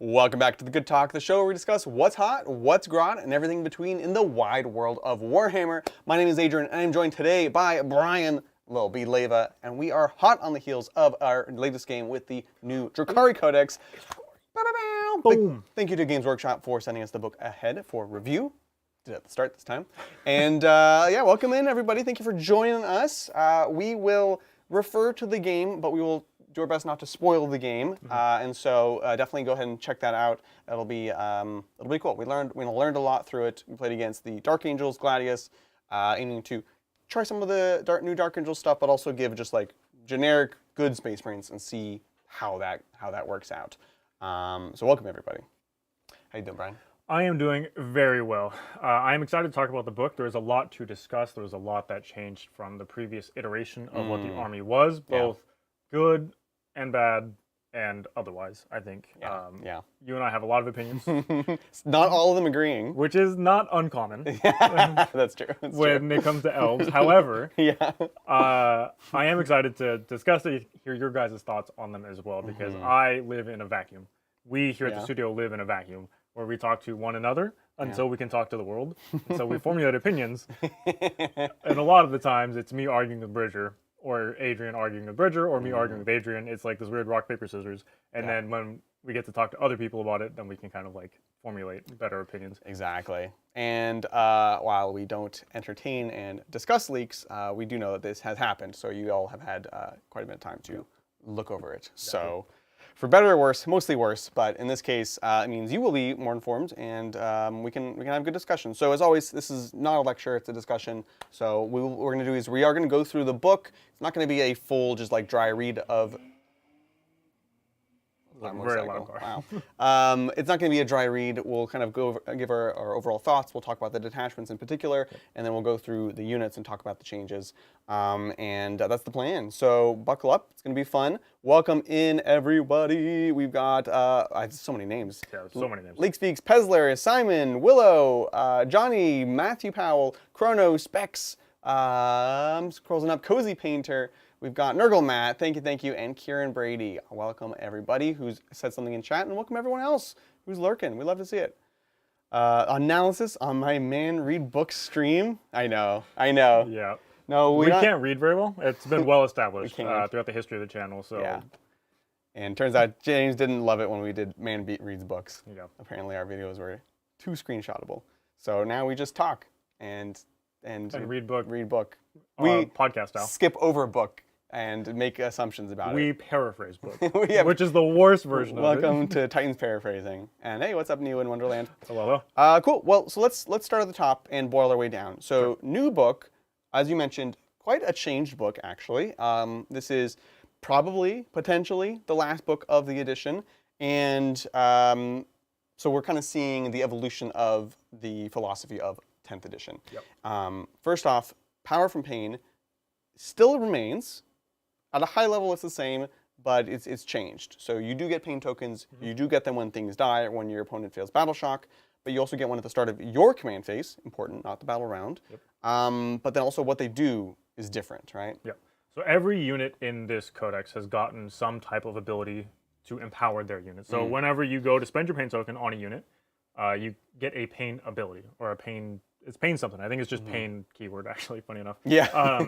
Welcome back to the Good Talk, the show where we discuss what's hot, what's grot, and everything in between in the wide world of Warhammer. My name is Adrian, and I'm joined today by Brian Lil B. Leva, and we are hot on the heels of our latest game with the new Drukhari Codex. Boom! Thank you to Games Workshop for sending us the book ahead for review. Did it at the start this time. And yeah, welcome in everybody. Thank you for joining us. We will refer to the game, but we will do our best not to spoil the game, and so definitely go ahead and check that out. It'll be cool. We learned a lot through it. We played against the Dark Angels, Gladius, aiming to try some of the new Dark Angel stuff, but also give just like generic good Space Marines and see how that works out. So welcome everybody. How you doing, Brian? I am doing very well. I am excited to talk about the book. There is a lot to discuss. There was a lot that changed from the previous iteration of what the army was, both good and bad and otherwise, I think. Yeah. You and I have a lot of opinions. Not all of them agreeing. Which is not uncommon. That's true. When it comes to elves. However, yeah. I am excited to discuss it, hear your guys' thoughts on them as well, because I live in a vacuum. We here at the studio live in a vacuum where we talk to one another until we can talk to the world. So we formulate opinions. And a lot of the times it's me arguing with Bridger, or Adrian arguing with Bridger, or me arguing with Adrian. It's like this weird rock, paper, scissors. And then when we get to talk to other people about it, then we can kind of like formulate better opinions. Exactly. And while we don't entertain and discuss leaks, we do know that this has happened. So you all have had quite a bit of time to look over it. So for better or worse, mostly worse, but in this case, it means you will be more informed, and we can have good discussion. So as always, this is not a lecture; it's a discussion. So what we're going to do is we are going to go through the book. It's not going to be a full, just like dry read of. Very loud car. Wow. It's not going to be a dry read. We'll kind of go over, give our overall thoughts. We'll talk about the detachments in particular, and then we'll go through the units and talk about the changes. And that's the plan. So buckle up. It's going to be fun. Welcome in, everybody. We've got I have so many names. Yeah, so many names. Leak Speaks, Pezler, Simon, Willow, Johnny, Matthew Powell, Chrono, Specs, scrolling up, Cozy Painter. We've got Nurgle Matt, thank you, and Kieran Brady. Welcome everybody who's said something in chat, and welcome everyone else who's lurking. We love to see it. Analysis on my Man Read Books stream. I know. Yeah. No, we can't read very well. It's been well established throughout the history of the channel. So. Yeah. And turns out James didn't love it when we did Man Reads Books. Yeah. Apparently our videos were too screenshotable. So now we just talk and read book. Read book. We podcast style. Skip over book and make assumptions about it. We paraphrase book, which is the worst version of it. Welcome to Titans Paraphrasing. And hey, what's up, new in Wonderland? Hello. Cool. Well, so let's start at the top and boil our way down. So new book, as you mentioned, quite a changed book actually. This is probably, potentially, the last book of the edition. And so we're kind of seeing the evolution of the philosophy of 10th edition. Yep. First off, Power from Pain still remains. At a high level, it's the same, but it's changed. So you do get pain tokens. You do get them when things die or when your opponent fails battle shock, but you also get one at the start of your command phase. Important, not the battle round. Yep. But then also what they do is different, right? Yeah. So every unit in this codex has gotten some type of ability to empower their unit. So whenever you go to spend your pain token on a unit, you get a pain ability or a pain. It's pain something. I think it's just pain keyword, actually, funny enough. Yeah.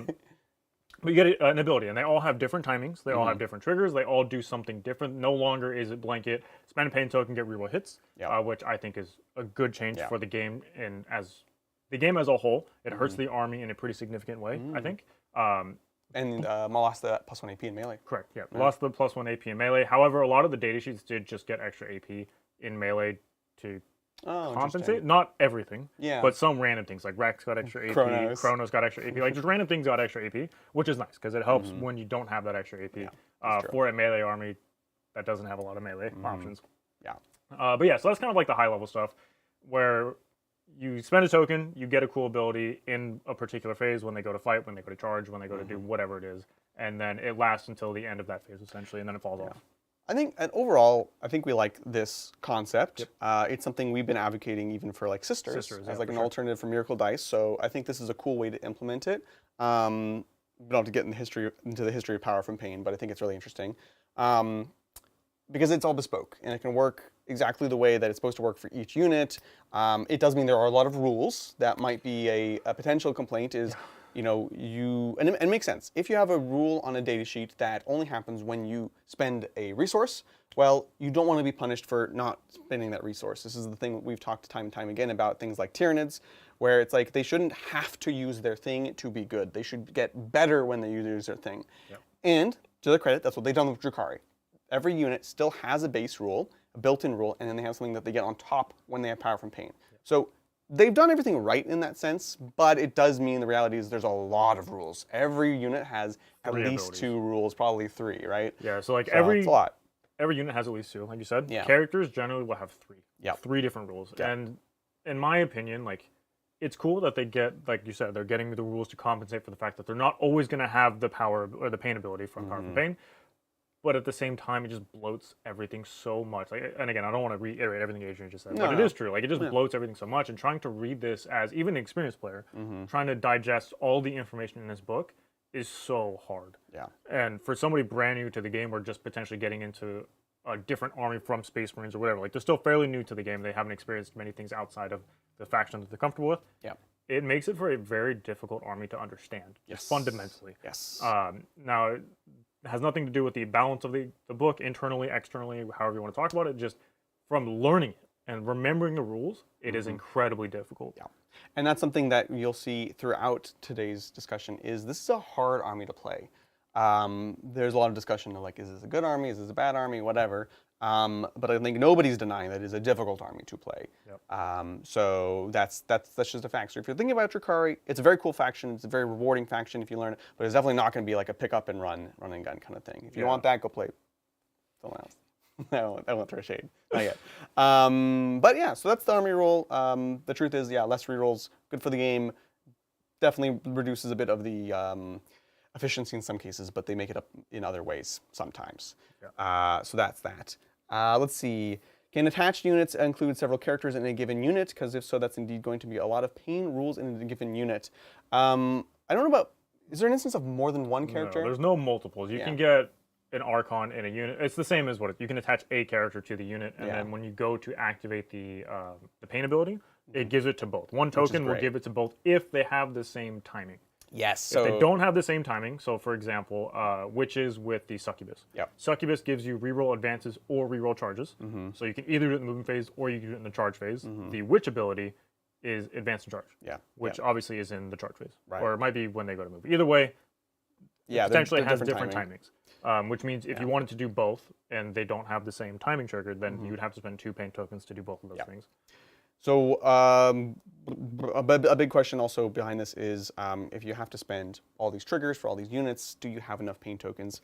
But you get an ability, and they all have different timings. They all have different triggers. They all do something different. No longer is it blanket, spend a pain token, get reroll hits, which I think is a good change for the game. And as the game as a whole, it hurts the army in a pretty significant way, I think. And lost the +1 AP in melee. Correct, yeah. Lost the +1 AP in melee. However, a lot of the data sheets did just get extra AP in melee to compensate. Not everything, but some random things like Rex got extra AP, Chronos got extra AP, like just random things got extra AP, which is nice because it helps when you don't have that extra AP. For a melee army that doesn't have a lot of melee options. Yeah. But yeah, so that's kind of like the high level stuff where you spend a token, you get a cool ability in a particular phase when they go to fight, when they go to charge, when they go to do whatever it is, and then it lasts until the end of that phase essentially, and then it falls off. I think, and overall, I think we like this concept. It's something we've been advocating even for like Sisters as like an alternative for Miracle Dice. So I think this is a cool way to implement it. We don't have to get into the history of Power from Pain, but I think it's really interesting. because it's all bespoke and it can work exactly the way that it's supposed to work for each unit. It does mean there are a lot of rules. That might be a potential complaint is, you know, and it makes sense. If you have a rule on a data sheet that only happens when you spend a resource, well, you don't want to be punished for not spending that resource. This is the thing we've talked time and time again about things like Tyranids, where it's like they shouldn't have to use their thing to be good. They should get better when they use their thing. Yep. And to their credit, that's what they've done with Drukhari. Every unit still has a base rule, a built-in rule, and then they have something that they get on top when they have power from pain. Yep. So they've done everything right in that sense, but it does mean the reality is there's a lot of rules. Every unit has at least 2 rules, probably 3, right? Yeah, so like it's a lot. Every unit has at least 2, like you said. Yeah. Characters generally will have 3. Yep. 3 different rules. Yep. And in my opinion, like, it's cool that they get, like you said, they're getting the rules to compensate for the fact that they're not always going to have the power or the pain ability from power from pain. But at the same time, it just bloats everything so much. Like, and again, I don't want to reiterate everything Adrian just said, but it is true. Like, it just bloats everything so much. And trying to read this as even an experienced player, trying to digest all the information in this book is so hard. Yeah. And for somebody brand new to the game or just potentially getting into a different army from Space Marines or whatever, like they're still fairly new to the game. They haven't experienced many things outside of the faction that they're comfortable with. Yeah. It makes it for a very difficult army to understand. Yes. Fundamentally. Yes. Now, it has nothing to do with the balance of the book, internally, externally, however you want to talk about it. Just from learning it and remembering the rules, it is incredibly difficult. Yeah. And that's something that you'll see throughout today's discussion is this is a hard army to play. There's a lot of discussion of like, is this a good army? Is this a bad army? Whatever. But I think nobody's denying that it's a difficult army to play. Yep. So that's just a fact. So if you're thinking about Drukhari, it's a very cool faction. It's a very rewarding faction if you learn it, but it's definitely not going to be like a pick up and run and gun kind of thing. If you want that, go play someone else. I won't throw shade. Not yet. But yeah, so that's the army rule. The truth is, yeah, less rerolls, good for the game. Definitely reduces a bit of the efficiency in some cases, but they make it up in other ways sometimes. Yeah. So that's that. Let's see. Can attached units include several characters in a given unit? Because if so, that's indeed going to be a lot of pain rules in a given unit. I don't know about, is there an instance of more than one character? No, there's no multiples. You can get an Archon in a unit. It's the same as what you can attach a character to the unit, and then when you go to activate the pain ability, it gives it to both. One token will give it to both if they have the same timing. Yes. So if they don't have the same timing, so for example, witches with the succubus. Yep. Succubus gives you reroll advances or reroll charges. So you can either do it in the movement phase or you can do it in the charge phase. The witch ability is advance and charge. Yeah. Which obviously is in the charge phase. Right. Or it might be when they go to move. Either way, potentially it has different timings. Which means if you wanted to do both and they don't have the same timing trigger, then you would have to spend 2 pain tokens to do both of those things. So a big question also behind this is if you have to spend all these triggers for all these units, do you have enough pain tokens?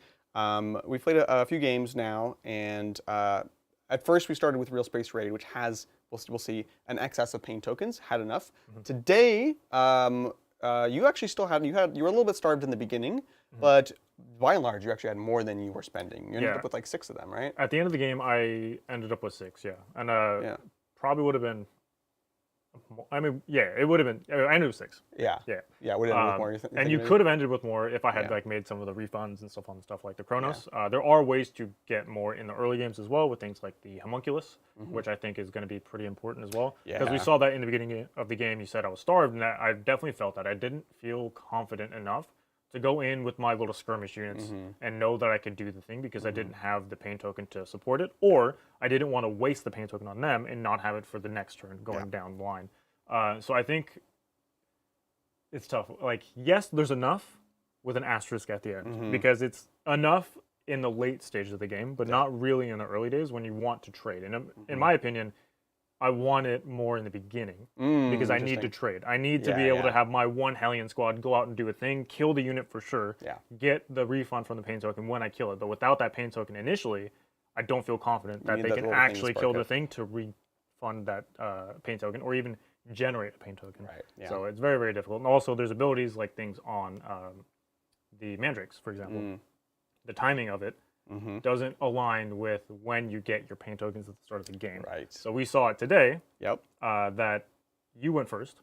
We've played a few games now, and at first we started with Realspace Raid, which has, we'll see, an excess of pain tokens, had enough. Today, you actually still had, you were a little bit starved in the beginning, but by and large, you actually had more than you were spending. You ended up with like 6 of them, right? At the end of the game, I ended up with 6, and probably would have been. I mean, it would have been. I ended with 6. Yeah. Would have ended with more. And you could have ended with more if I had like made some of the refunds and stuff on stuff like the Chronos. There are ways to get more in the early games as well with things like the homunculus, which I think is going to be pretty important as well. Because we saw that in the beginning of the game. You said I was starved, and I definitely felt that I didn't feel confident enough to go in with my little skirmish units and know that I could do the thing because I didn't have the pain token to support it, or I didn't want to waste the pain token on them and not have it for the next turn going down the line. So I think it's tough. Like, yes, there's enough with an asterisk at the end because it's enough in the late stages of the game, but not really in the early days when you want to trade. And in my opinion, I want it more in the beginning because I need to trade. I need to be able to have my one Hellion squad go out and do a thing, kill the unit for sure, get the refund from the pain token when I kill it. But without that pain token initially, I don't feel confident that they can actually kill the thing to refund that pain token or even generate a pain token. Right. Yeah. So it's very, very difficult. And also there's abilities like things on the mandrakes, for example. The timing of it doesn't align with when you get your pain tokens at the start of the game. Right. So we saw it today that you went first,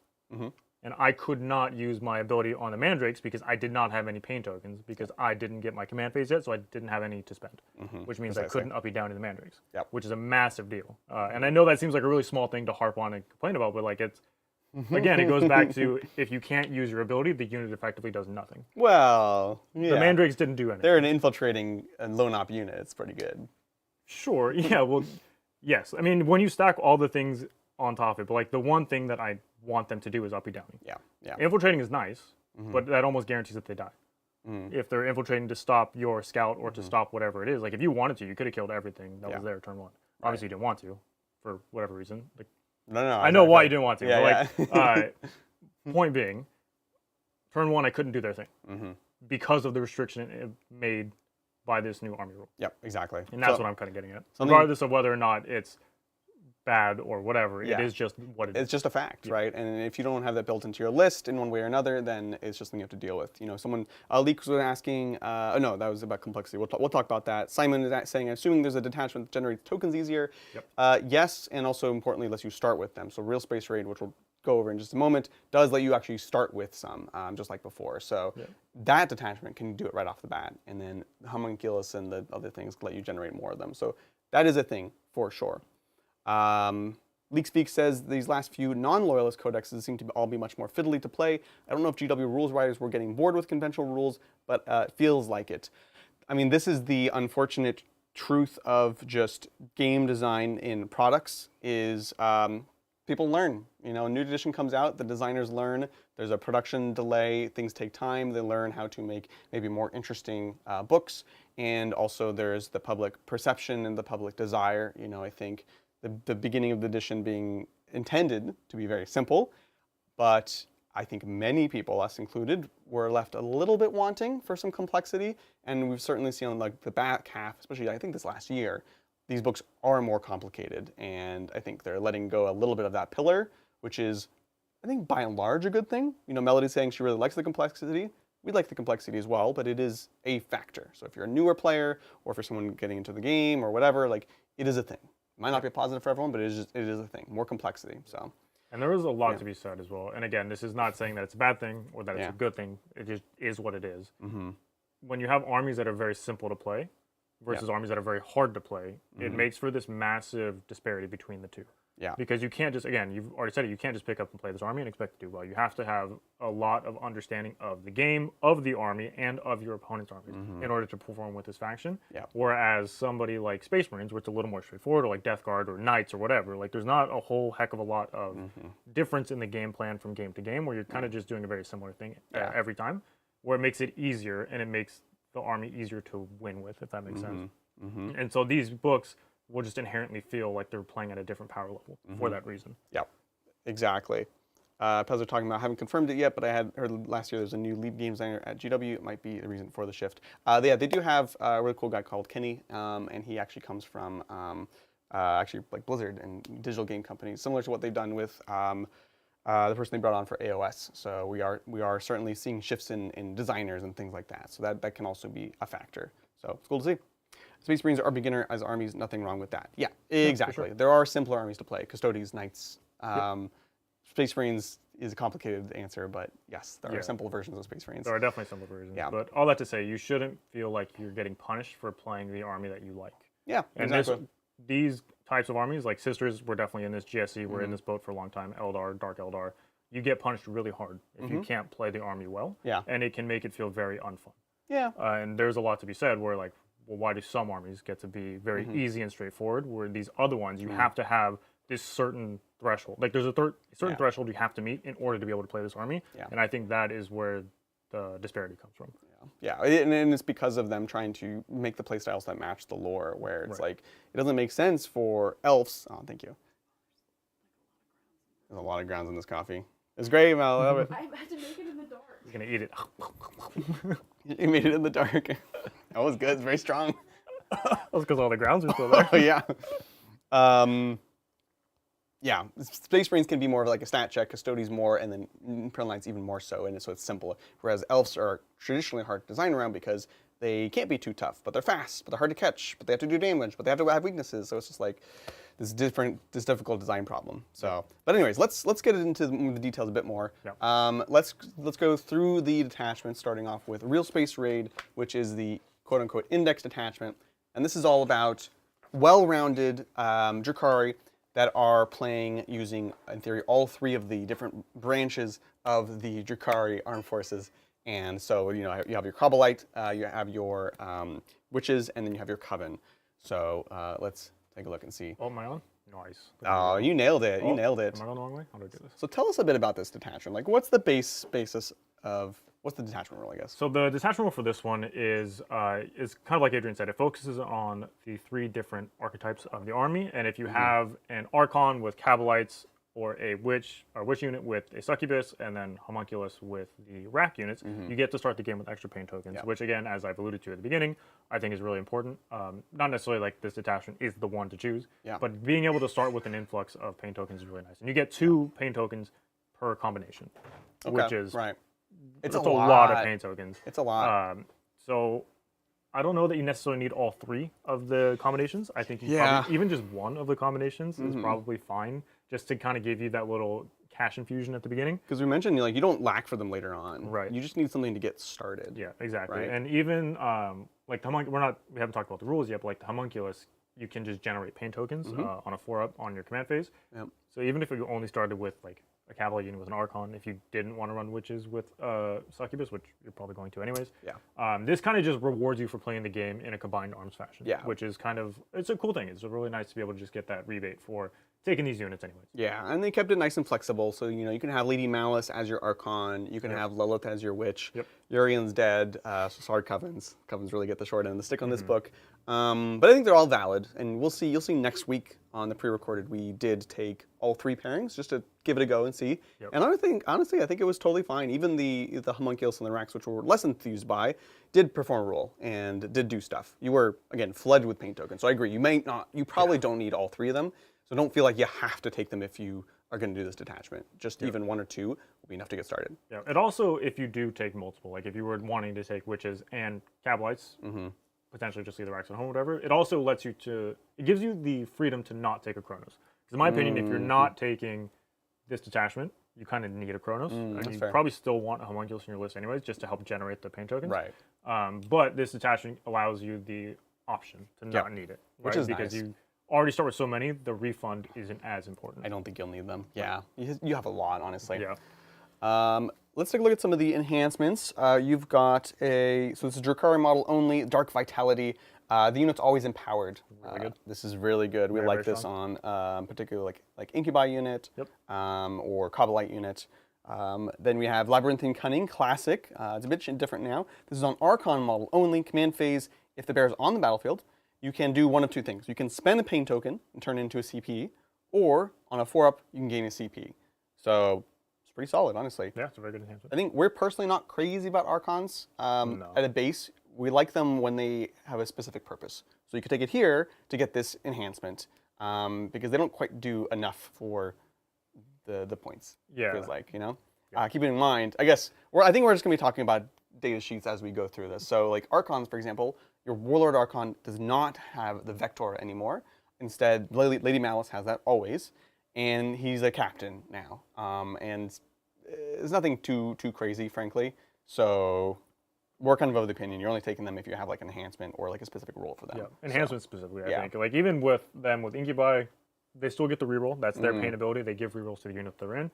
and I could not use my ability on the mandrakes because I did not have any pain tokens because I didn't get my command phase yet, so I didn't have any to spend, which means I couldn't uppy down to the mandrakes, which is a massive deal. And I know that seems like a really small thing to harp on and complain about, but like it's, again, it goes back to if you can't use your ability, the unit effectively does nothing. Well, yeah. The mandrakes didn't do anything. They're an infiltrating and lone op unit. It's pretty good. Sure, yeah, well, yes. I mean, when you stack all the things on top of it, but like the one thing that I want them to do is uppy downy. Yeah. Infiltrating is nice, but that almost guarantees that they die. If they're infiltrating to stop your scout or to stop whatever it is, like if you wanted to, you could have killed everything that was there turn 1. Obviously, you didn't want to, for whatever reason. Like, No. I know why you didn't want to. But like, point being, turn 1, I couldn't do their thing because of the restriction it made by this new army rule. Yep, exactly. And that's what I'm kind of getting at. Regardless of whether or not it's bad or whatever, it is just what it is. It's just a fact, right? And if you don't have that built into your list in one way or another, then it's just something you have to deal with. You know, someone, Leek was asking, no, that was about complexity. We'll talk about that. Simon is saying, assuming there's a detachment that generates tokens easier. Yes, and also importantly, lets you start with them. So Realspace Raid, which we'll go over in just a moment, does let you actually start with some, just like before. So that detachment can do it right off the bat. And then Homunculus and the other things let you generate more of them. So that is a thing for sure. LeakSpeak says these last few non-loyalist codexes seem to all be much more fiddly to play. I don't know if GW rules writers were getting bored with conventional rules, but it feels like it. I mean, this is the unfortunate truth of just game design in products is people learn. You know, a new edition comes out, the designers learn. There's a production delay. Things take time. They learn how to make maybe more interesting books. And also there's the public perception and the public desire. You know, I think the beginning of the edition being intended to be very simple, but I think many people, us included, were left a little bit wanting for some complexity, and we've certainly seen on like the back half, especially I think this last year, these books are more complicated, and I think they're letting go a little bit of that pillar, which is, I think by and large, a good thing. You know, Melody's saying she really likes the complexity. We like the complexity as well, but it is a factor. So if you're a newer player, or if you're someone getting into the game or whatever, like it is a thing. It might not be positive for everyone, but it is a thing. More complexity. So. And there is a lot to be said as well. And again, this is not saying that it's a bad thing or that it's a good thing. It just is what it is. When you have armies that are very simple to play versus armies that are very hard to play, it makes for this massive disparity between the two. Because you can't just, again, you've already said it, you can't just pick up and play this army and expect to do well. You have to have a lot of understanding of the game, of the army, and of your opponent's armies in order to perform with this faction. Whereas somebody like Space Marines, where it's a little more straightforward, or like Death Guard or Knights or whatever, like there's not a whole heck of a lot of difference in the game plan from game to game, where you're kind of just doing a very similar thing every time, where it makes it easier and it makes the army easier to win with, if that makes sense. And so these books will just inherently feel like they're playing at a different power level for that reason. Yeah, exactly. Pez are talking about, I haven't confirmed it yet, but I had heard last year there's a new lead game designer at GW. It might be the reason for the shift. They do have a really cool guy called Kenny, and he actually comes from actually like Blizzard and digital game companies, similar to what they've done with the person they brought on for AOS. So we are certainly seeing shifts in designers and things like that. So that can also be a factor. So it's cool to see. Space Marines are beginner as armies, nothing wrong with that. Yeah, exactly. Sure. There are simpler armies to play, Custodes, Knights. Space Marines is a complicated answer, but yes, there are simple versions of Space Marines. There are definitely simple versions. But all that to say, you shouldn't feel like you're getting punished for playing the army that you like. Yeah, and exactly. These types of armies, like Sisters, were definitely in this GSE, we're in this boat for a long time, Eldar, Dark Eldar, you get punished really hard if you can't play the army well. And it can make it feel very unfun. And there's a lot to be said where like, well, why do some armies get to be very easy and straightforward, where these other ones, you have to have this certain threshold. Like there's a certain threshold you have to meet in order to be able to play this army. And I think that is where the disparity comes from. And it's because of them trying to make the playstyles that match the lore, where it's like, it doesn't make sense for elves. Oh, thank you. There's a lot of grounds in this coffee. It's great, Mel. I love it. I had to make it in the dark. You're going to eat it. You made it in the dark. That was good. It's very strong. That's because all the grounds are still there. Oh, yeah. Yeah, Space Marines can be more of like a stat check, Custodies more, and then Imperial Knights even more so, and so it's simple. Whereas Elves are traditionally hard to design around because they can't be too tough, but they're fast, but they're hard to catch, but they have to do damage, but they have to have weaknesses. So it's just like this difficult design problem. So, but anyways, let's get into the details a bit more. Yeah. Let's go through the detachments, starting off with Realspace Raid, which is the quote-unquote index detachment, and this is all about well-rounded Drukhari that are playing using, in theory, all three of the different branches of the Drukhari armed forces. And so, you know, you have your Cabalite, you have your witches, and then you have your Coven. So let's take a look and see. Oh, am I on? Nice. Oh, you nailed it. You nailed it. Am I going the wrong way? How do I do this? So tell us a bit about this detachment. Like, what's the basis of, what's the detachment rule, I guess? So the detachment rule for this one is kind of like Adrian said. It focuses on the 3 different archetypes of the army, and if you have an Archon with Cabalites, or a witch unit with a succubus, and then homunculus with the rack units, you get to start the game with extra pain tokens, which again, as I've alluded to at the beginning, I think is really important. Not necessarily like this detachment is the one to choose, but being able to start with an influx of pain tokens is really nice. And you get 2 pain tokens per combination, which is It's a lot of pain tokens. It's a lot. So I don't know that you necessarily need all 3 of the combinations. I think you probably, even just one of the combinations is probably fine, just to kind of give you that little cash infusion at the beginning. Because we mentioned, like, you don't lack for them later on. Right. You just need something to get started. Yeah, exactly. Right? And even like the we haven't talked about the rules yet, but like the homunculus, you can just generate pain tokens on a 4-up on your command phase. Yep. So even if you only started with like a Cavalry unit with an Archon, if you didn't want to run witches with succubus, which you're probably going to anyways, this kind of just rewards you for playing the game in a combined arms fashion. Yeah. Which is kind of, it's a cool thing. It's really nice to be able to just get that rebate for taking these units anyways. Yeah, and they kept it nice and flexible. So, you know, you can have Lady Malice as your Archon. You can have Lilith as your witch. Yep. Urian's dead. So sorry, Covens. Covens really get the short end of the stick on this book. But I think they're all valid. And we'll see. You'll see next week on the pre-recorded, we did take all 3 pairings just to give it a go and see. Yep. And honestly, I think it was totally fine. Even the homunculus and the racks, which were less enthused by, did perform a role and did do stuff. You were, again, flooded with pain tokens. So I agree. You probably don't need all 3 of them. So don't feel like you have to take them if you are going to do this detachment. Just even 1 or 2 will be enough to get started. Yeah. And also, if you do take multiple, like if you were wanting to take witches and Cabalites, potentially just either racks at home or whatever, it also lets you it gives you the freedom to not take a Chronos. Because in my opinion, if you're not taking this detachment, you kind of need a Chronos. And you probably still want a homunculus in your list anyways, just to help generate the pain tokens. Right. But this detachment allows you the option to not need it. Which is because nice. you already start with so many, the refund isn't as important. I don't think you'll need them. Yeah. You have a lot, honestly. Yeah. Let's take a look at some of the enhancements. You've got so this is Drukhari model only, Dark Vitality. The unit's always empowered. Really good. This is really good. We like this on particularly like Incubi unit or Cabalite unit. Then we have Labyrinthine Cunning, Classic. It's a bit different now. This is on Archon model only, command phase. If the bear is on the battlefield, you can do one of 2 things. You can spend a pain token and turn it into a CP, or on a 4-up, you can gain a CP. So it's pretty solid, honestly. Yeah, it's a very good enhancement. I think we're personally not crazy about Archons. At a base, we like them when they have a specific purpose. So you could take it here to get this enhancement, because they don't quite do enough for the points. Yeah. It feels like, you know? Keeping in mind, I guess, I think we're just going to be talking about data sheets as we go through this. So like Archons, for example, your Warlord Archon does not have the Vector anymore. Instead, Lady Malice has that always. And he's a captain now. And there's nothing too crazy, frankly. So we're kind of the opinion. You're only taking them if you have like an enhancement or like a specific role for them. Yeah, enhancement specifically, I think. Like even with them, with Incubi, they still get the reroll. That's their pain ability. They give rerolls to the unit they're in.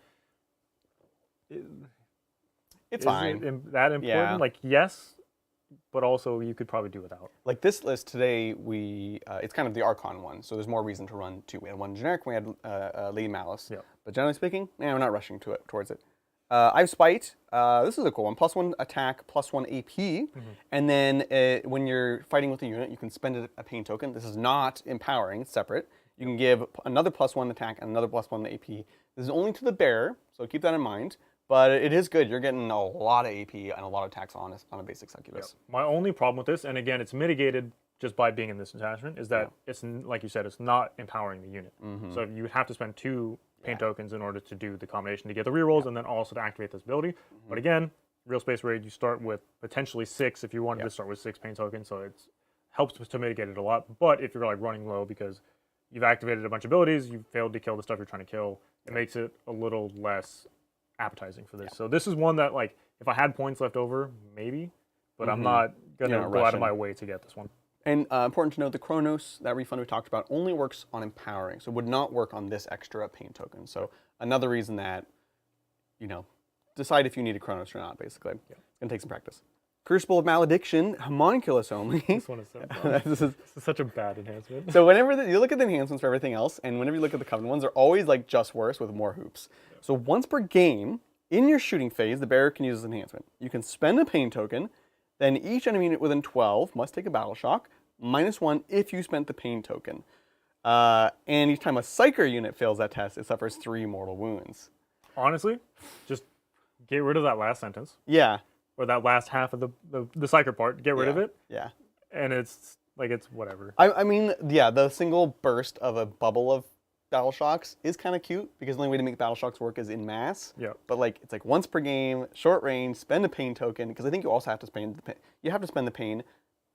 It's fine. That important? Yeah. Like, yes, but also you could probably do without. Like this list today, it's kind of the Archon one, so there's more reason to run 2. We had 1 generic, we had Lady Malice. Yeah. But generally speaking, we're not rushing towards it. I have Spite. This is a cool one. +1 attack, +1 AP. And then when you're fighting with a unit, you can spend a pain token. This is not empowering, it's separate. You can give another +1 attack and another +1 AP. This is only to the bearer, so keep that in mind. But it is good. You're getting a lot of AP and a lot of attacks on a basic succubus. Yeah. My only problem with this, and again, it's mitigated just by being in this detachment, is that it's, like you said, it's not empowering the unit. So you would have to spend 2 pain tokens in order to do the combination to get the rerolls and then also to activate this ability. But again, Realspace raid, you start with potentially 6 if you wanted to start with 6 pain tokens, so it helps to mitigate it a lot. But if you're like running low because you've activated a bunch of abilities, you failed to kill the stuff you're trying to kill, it makes it a little less appetizing for this. So this is one that, like, if I had points left over, maybe, but I'm not going to go out of my way to get this one. And important to note, the Chronos, that refund we talked about, only works on empowering, so it would not work on this extra pain token. So another reason that, you know, decide if you need a Chronos or not, basically. It's going to take some practice. Crucible of Malediction, homunculus only. This one is so bad. This is such a bad enhancement. So whenever you look at the enhancements for everything else, and whenever you look at the Covenant ones, they're always like just worse with more hoops. So once per game, in your shooting phase, the bearer can use this enhancement. You can spend a pain token, then each enemy unit within 12 must take a battle shock, -1 if you spent the pain token. And each time a Psyker unit fails that test, it suffers 3 mortal wounds. Honestly, just get rid of that last sentence. Yeah. Or that last half of the Psyker part. Get rid of it. Yeah. And it's like, it's whatever. I mean, yeah, the single burst of a bubble of battle shocks is kind of cute because the only way to make battle shocks work is in mass. Yeah. But like, it's like once per game, short range, spend a pain token, because I think you also have to spend the pain. You have to spend the pain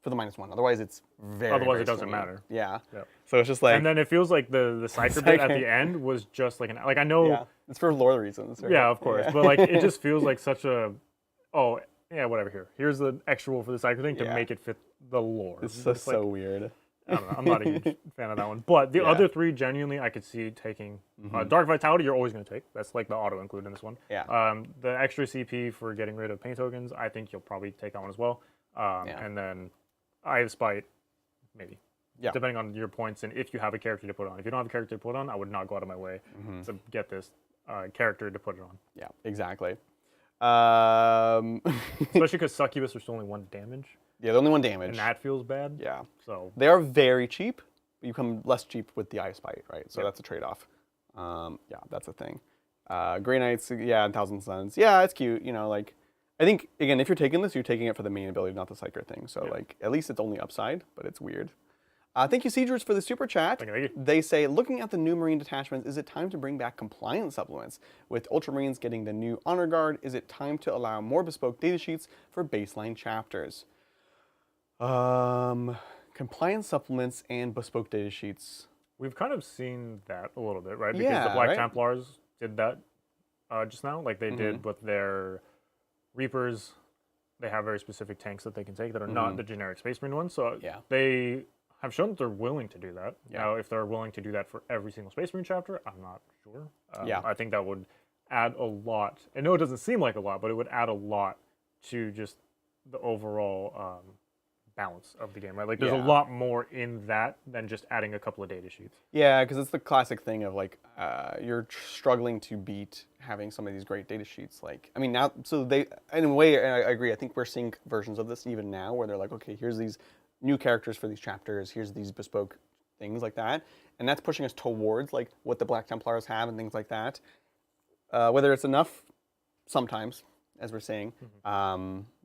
for the -1. Otherwise, it's very. Otherwise, very it doesn't swingy. matter. Yeah. Yep. So it's just like. And then it feels like the Psyker bit at the end was just like I know. Yeah. It's for lore reasons. Right? Yeah, of course. But like, it just feels like such a. Oh yeah, whatever. Here's the extra rule for the Psyker thing to make it fit the lore. It's just so weird. I don't know. I'm not a huge fan of that one. But the other 3, genuinely, I could see taking. Dark Vitality, you're always going to take. That's like the auto include in this one. Yeah. The extra CP for getting rid of pain tokens, I think you'll probably take that one as well. And then Eye of Spite, maybe. Yeah. Depending on your points and if you have a character to put on. If you don't have a character to put on, I would not go out of my way to get this character to put it on. Yeah, exactly. Especially because Succubus are still only 1 damage. Yeah, the only 1 damage. And that feels bad. Yeah. So they are very cheap, but you come less cheap with the Eye of Spite, right? So that's a trade-off. Yeah, that's a thing. Grey Knights, yeah, and Thousand Suns. Yeah, it's cute. You know, like, I think, again, if you're taking this, you're taking it for the main ability, not the Psyker thing. So, like, at least it's only upside, but it's weird. Thank you, Siegers, for the super chat. Thank you. They say, looking at the new Marine detachments, is it time to bring back compliance supplements? With Ultramarines getting the new Honor Guard, is it time to allow more bespoke datasheets for baseline chapters? Compliance supplements and bespoke datasheets. We've kind of seen that a little bit, right? Because the Black Templars did that just now. Like they did with their Reapers. They have very specific tanks that they can take that are not the generic Space Marine ones. So they have shown that they're willing to do that. Now, if they're willing to do that for every single Space Marine chapter, I'm not sure. I think that would add a lot. I know it doesn't seem like a lot, but it would add a lot to just the overall balance of the game, right? Like there's a lot more in that than just adding a couple of data sheets. Yeah, because it's the classic thing of like you're struggling to beat having some of these great data sheets. Like, I mean, now, so they, in a way, I agree. I think we're seeing versions of this even now where they're like, okay, here's these new characters for these chapters. Here's these bespoke things like that. And that's pushing us towards like what the Black Templars have and things like that. Whether it's enough, sometimes, as we're saying,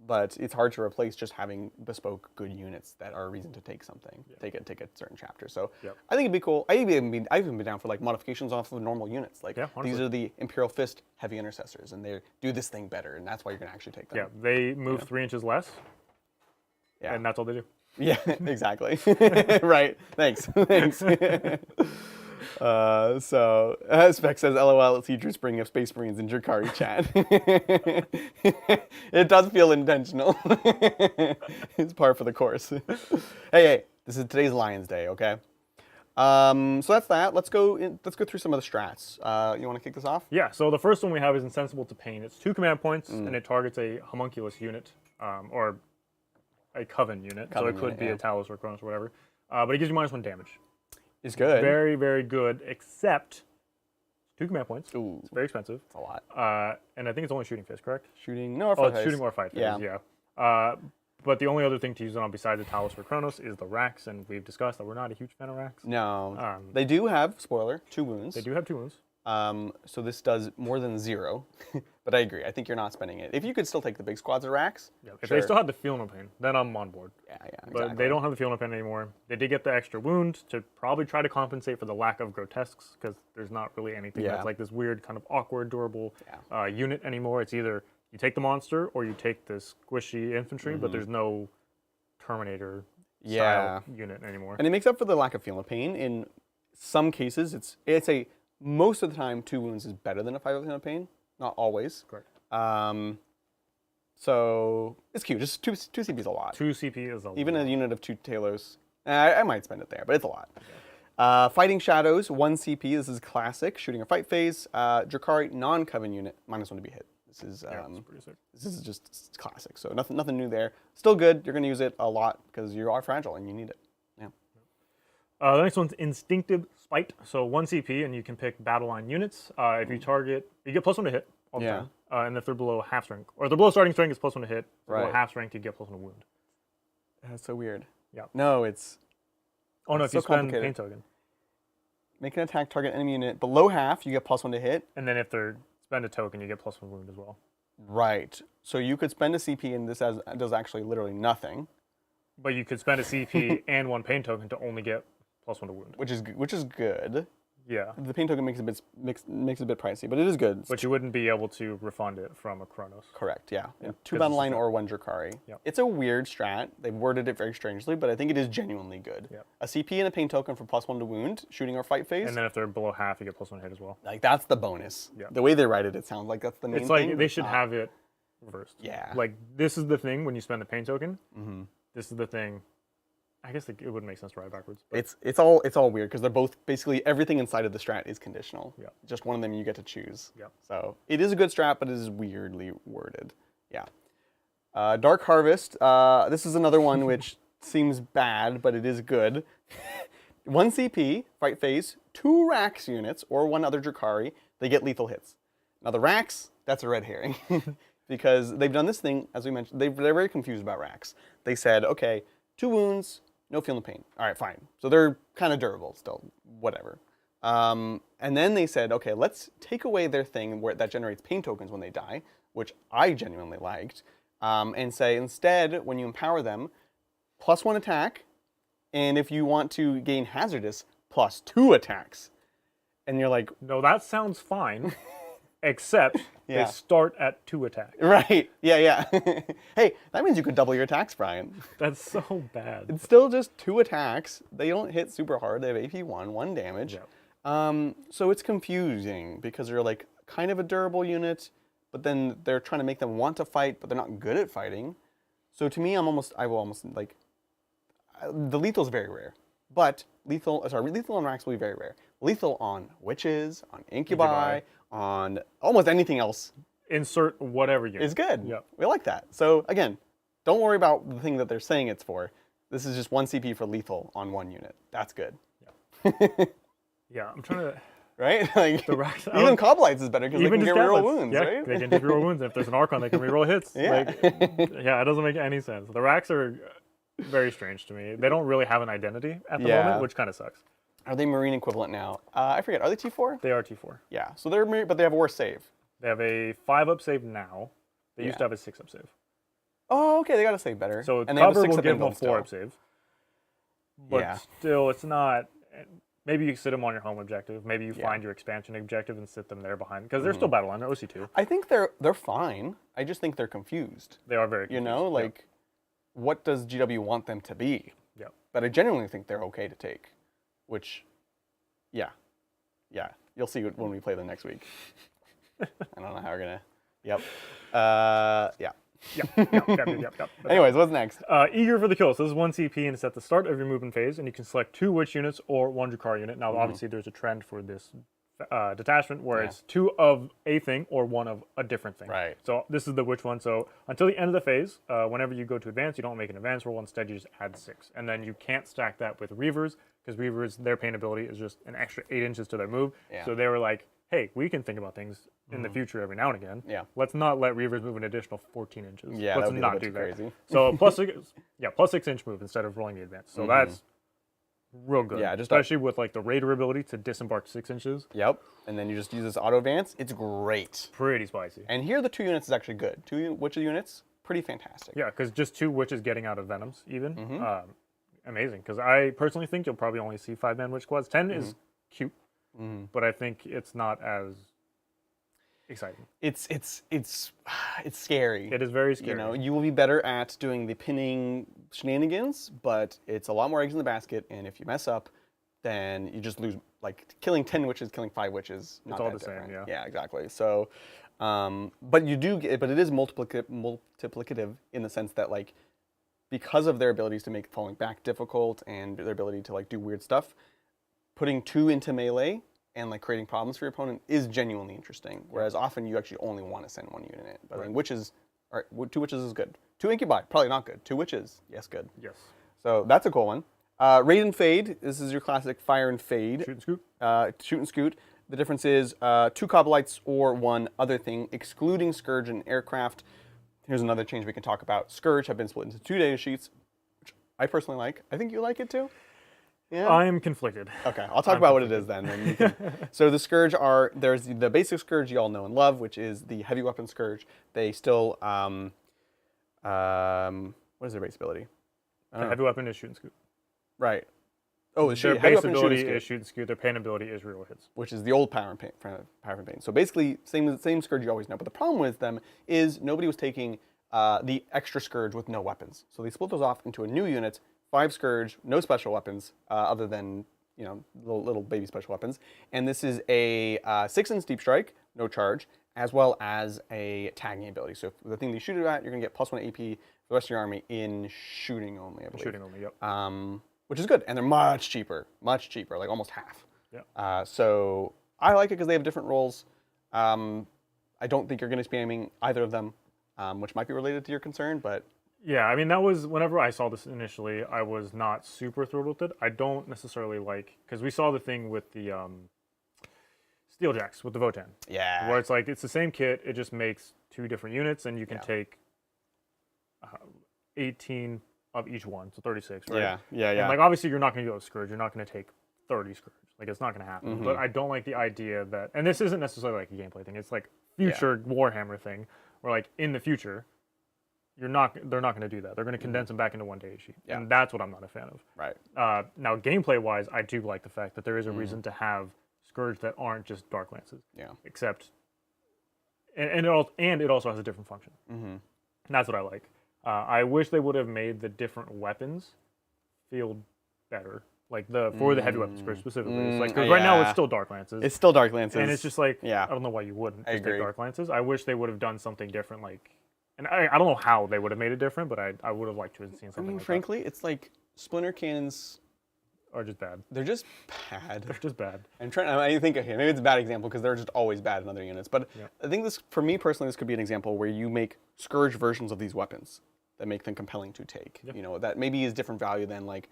but it's hard to replace just having bespoke good units that are a reason to take something, take a certain chapter. So I think it'd be cool. I've even been down for like modifications off of normal units. Like these are the Imperial Fist heavy intercessors, and they do this thing better, and that's why you're gonna actually take them. Yeah, they move 3 inches less. Yeah, and that's all they do. Yeah, exactly. Right. Thanks. Thanks. So, Spec says, LOL, teachers bringing up Space Marines in Drukhari chat. It does feel intentional. It's par for the course. Hey, this is today's Lions Day, okay? So that's that. Let's go through some of the strats. You want to kick this off? Yeah, so the first one we have is Insensible to Pain. It's 2 command points, and it targets a homunculus unit, or a Coven unit. So it could be a Talos or Kronos or whatever. But it gives you -1 damage. It's good. Very, very good, except 2 command points. Ooh. It's very expensive. It's a lot. And I think it's only shooting phase, correct? Shooting, no, or fight phase. Shooting or fight phase, yeah. But the only other thing to use it on besides the Talos or Kronos is the Racks, and we've discussed that we're not a huge fan of Racks. No. They do have, spoiler, 2 wounds. They do have 2 wounds. So this does more than 0, but I agree. I think you're not spending it. If you could still take the big squads of racks, Yeah, if sure. they still had the Feel No Pain, then I'm on board. Yeah, But exactly. they don't have the Feel No Pain anymore. They did get the extra wound to probably try to compensate for the lack of grotesques, because there's not really anything that's like this weird kind of awkward, durable unit anymore. It's either you take the monster or you take this squishy infantry, but there's no Terminator style unit anymore. And it makes up for the lack of Feel No Pain. In some cases, it's a most of the time 2 wounds is better than a 5 of Feel No Pain. Not always. Correct. So it's cute. Just 2 CP is a lot. 2 CP is a Even lot. a unit of 2 Talos, I might spend it there, but it's a lot. Okay. Fighting Shadows, 1 CP. This is classic. Shooting or fight phase. Drukhari, non-Coven unit, -1 to be hit. This is pretty sick. this is just classic. So nothing new there. Still good. You're going to use it a lot because you are fragile and you need it. Yeah. The next one's Instinctive Spite. So 1 CP, and you can pick battle line units. If you target, you get +1 to hit all the time. And if they're below half strength, or if they're below starting strength, it's +1 to hit. If below half strength, you get +1 to wound. That's so weird. Yeah. No, it's. Oh no, if so you spend complicated. Pain Token. Make an attack target enemy unit below half, you get +1 to hit. And then if they're spend a token, you get +1 wound as well. Right. So you could spend a CP and this does actually literally nothing. But you could spend a CP and 1 Pain Token to only get +1 to wound. Which is good. Yeah. The Pain Token makes it a bit pricey, but it is good. But you wouldn't be able to refund it from a Chronos. Correct, yeah. 2 battle line or 1 Drukhari. Yep. It's a weird strat. They've worded it very strangely, but I think it is genuinely good. Yep. A CP and a Pain Token for +1 to wound, shooting or fight phase. And then if they're below half, you get +1 hit as well. Like, that's the bonus. Yep. The way they write it, it sounds like that's the main It's thing. like they should have it reversed. Yeah. Like, this is the thing when you spend the Pain Token. This is the thing. I guess it wouldn't make sense to write backwards. It's all weird because they're both basically everything inside of the strat is conditional. Yeah. Just one of them you get to choose. Yeah. So it is a good strat, but it is weirdly worded. Yeah. Dark Harvest. This is another one which seems bad, but it is good. 1 CP, fight phase, 2 Rax units, or 1 other Drukhari, they get lethal hits. Now the Rax, that's a red herring. Because they've done this thing, as we mentioned, they're very confused about Rax. They said, okay, 2 wounds, no Feel No Pain. All right, fine. So they're kind of durable still, whatever. And then they said, okay, let's take away their thing that generates pain tokens when they die, which I genuinely liked, and say instead, when you empower them, +1 attack, and if you want to gain hazardous, +2 attacks. And you're like, No, that sounds fine, except Yeah. they start at 2 attacks. right, yeah. Hey, that means you could double your attacks, Brian. That's so bad. It's still just 2 attacks. They don't hit super hard. They have AP 1 damage. Yeah. So it's confusing because they're like kind of a durable unit, but then they're trying to make them want to fight, but they're not good at fighting. So to me, I will almost like, the lethal is very rare, but lethal on Rax will be very rare. Lethal on witches, on incubi, on almost anything else Insert whatever unit. is good. Yep. We like that. So again, don't worry about the thing that they're saying it's for. This is just 1 CP for lethal on 1 unit. That's good. Yeah, I'm trying to... Right? Like, The Rax, even Cobalites is better because they can get reroll Gatlets. wounds, Yeah, right? they can just reroll wounds. If there's an Archon, they can reroll hits. Yeah. Yeah, it doesn't make any sense. The Rax are very strange to me. They don't really have an identity at the Yeah. moment, which kind of sucks. Are they Marine equivalent now? I forget. Are they T4? They are T4. Yeah. So they're Marine, but they have a worse save. They have a 5-up save now. They used to have a 6-up save. Oh, okay. They got to save better. So and they have a cover will 6-up give them a invuln still. 4-up save. But still, it's not... Maybe you sit them on your home objective. Maybe you find your expansion objective and sit them there behind. Because they're still battle line. They're OC2. I think they're fine. I just think they're confused. They are very You confused. know, like, what does GW want them to be? Yeah. But I genuinely think they're okay to take, which, yeah. You'll see when we play them next week. I don't know how we're gonna. Yep. Yeah. Yep. Anyways, what's next? Eager for the kill. So this is 1 CP and it's at the start of your movement phase, and you can select 2 witch units or 1 Drukhari unit. Now, obviously, there's a trend for this detachment where it's 2 of a thing or 1 of a different thing. Right. So this is the witch one. So until the end of the phase, whenever you go to advance, you don't make an advance roll. Instead, you just add 6. And then you can't stack that with Reavers, because Reavers, their pain ability is just an extra 8 inches to their move. Yeah. So they were like, hey, we can think about things in the future every now and again. Yeah. Let's not let Reavers move an additional 14 inches. Yeah, Let's that would be not a bit do too that. crazy. So plus 6 inch move instead of rolling the advance. So that's real good. Yeah, just especially with like the Raider ability to disembark 6 inches. Yep. And then you just use this auto advance. It's great. Pretty spicy. And here the 2 units is actually good. 2 witches units, pretty fantastic. Yeah, because just 2 witches getting out of Venoms even. Mm-hmm. Amazing. Because I personally think you'll probably only see 5-man witch squads. 10 is cute, but I think it's not as exciting. It's scary. It is very scary. You know, you will be better at doing the pinning shenanigans, but it's a lot more eggs in the basket, and if you mess up, then you just lose. Like killing 10 witches, killing 5 witches, not it's all that the different. same, yeah. Yeah, exactly. So, but you do get, but it is multiplicative in the sense that like, because of their abilities to make falling back difficult and their ability to like do weird stuff, putting 2 into melee and like creating problems for your opponent is genuinely interesting. Whereas often you actually only want to send 1 unit in. But I mean, witches, all right, 2 witches is good. 2 incubi, probably not good. 2 witches, yes, good. Yes. So that's a cool one. Raid and Fade, this is your classic fire and fade. Shoot and scoot. Shoot and scoot. The difference is 2 Cabalites or 1 other thing, excluding Scourge and Aircraft. Here's another change we can talk about. Scourge have been split into 2 data sheets, which I personally like. I think you like it too? Yeah? I'm conflicted. Okay, I'll talk about what it is then. You can, so the Scourge there's the basic Scourge you all know and love, which is the heavy weapon Scourge. They still, what is their base ability? The heavy weapon is shoot and scoot. Right. Oh, their base ability is shoot and scoot. Their pain ability is reroll hits, which is the old power and pain. So basically, same Scourge you always know. But the problem with them is nobody was taking the extra Scourge with no weapons. So they split those off into a new unit: 5 Scourge, no special weapons other than little baby special weapons. And this is a 6-inch deep strike, no charge, as well as a tagging ability. So if the thing you shoot it at, you're gonna get +1 AP for the rest of your army in shooting only, I believe. shooting only. Yep. Which is good, and they're much cheaper, like almost half. Yeah. So I like it because they have different roles. I don't think you're going to be spamming either of them, which might be related to your concern, but yeah, I mean that was whenever I saw this initially, I was not super thrilled with it. I don't necessarily like because we saw the thing with the Steeljacks with the Votan. Yeah. Where it's like it's the same kit, it just makes 2 different units, and you can take 18 of each one, so 36, right? Yeah. And like obviously you're not going to go with Scourge. You're not going to take 30 Scourge. Like it's not going to happen. But I don't like the idea that, and this isn't necessarily like a gameplay thing. It's like future Warhammer thing, where like in the future, they're not going to do that. They're going to condense them back into 1 data sheet, and that's what I'm not a fan of. Right. Now gameplay wise, I do like the fact that there is a reason to have Scourge that aren't just Dark Lances. Yeah. Except, and it also has a different function. And that's what I like. I wish they would have made the different weapons feel better, like for the heavy weapon Scourge specifically. It's like 'cause right now it's still Dark Lances. It's still Dark Lances, and it's just like Yeah. I don't know why you wouldn't I just agree. take Dark Lances. I wish they would have done something different, like, and I don't know how they would have made it different, but I would have liked to have seen something. Like frankly, it's like Splinter cannons are just bad. They're just bad. They're just bad. I think, okay, maybe it's a bad example because they're just always bad in other units. But I think this, for me personally, this could be an example where you make Scourge versions of these weapons that make them compelling to take. You know, that maybe is different value than like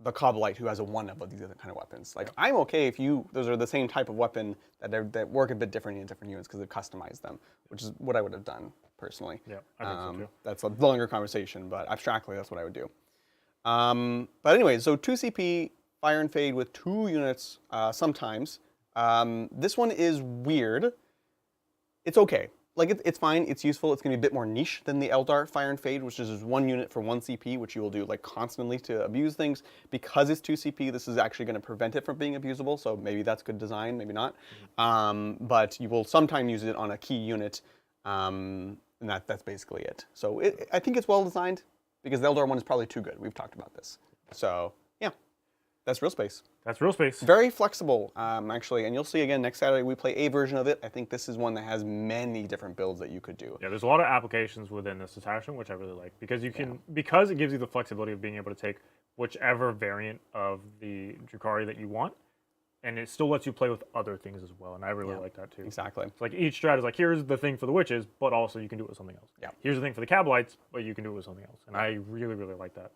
the Cabalite who has a 1 of these other kind of weapons. Like I'm okay if those are the same type of weapon that work a bit different in different units because they've customized them, which is what I would have done personally. Yeah, I think so too. That's a longer conversation, but abstractly, that's what I would do. But anyway, so 2 CP, Fire and Fade with 2 units sometimes. This one is weird. It's okay. Like, it's fine, it's useful, it's going to be a bit more niche than the Eldar Fire and Fade, which is just 1 unit for 1 CP, which you will do, like, constantly to abuse things. Because it's 2 CP, this is actually going to prevent it from being abusable, so maybe that's good design, maybe not. But you will sometimes use it on a key unit, and that's basically it. So I think it's well designed, because the Eldar one is probably too good. We've talked about this. So, yeah, that's Realspace. That's Realspace. Very flexible, actually, and you'll see again next Saturday we play a version of it. I think this is one that has many different builds that you could do. Yeah, there's a lot of applications within this detachment, which I really like, because you can because it gives you the flexibility of being able to take whichever variant of the Drukhari that you want, and it still lets you play with other things as well, and I really like that too. Exactly. It's like each strat is like, here's the thing for the witches, but also you can do it with something else. Yeah. Here's the thing for the Cabalites, but you can do it with something else, and I really, really like that.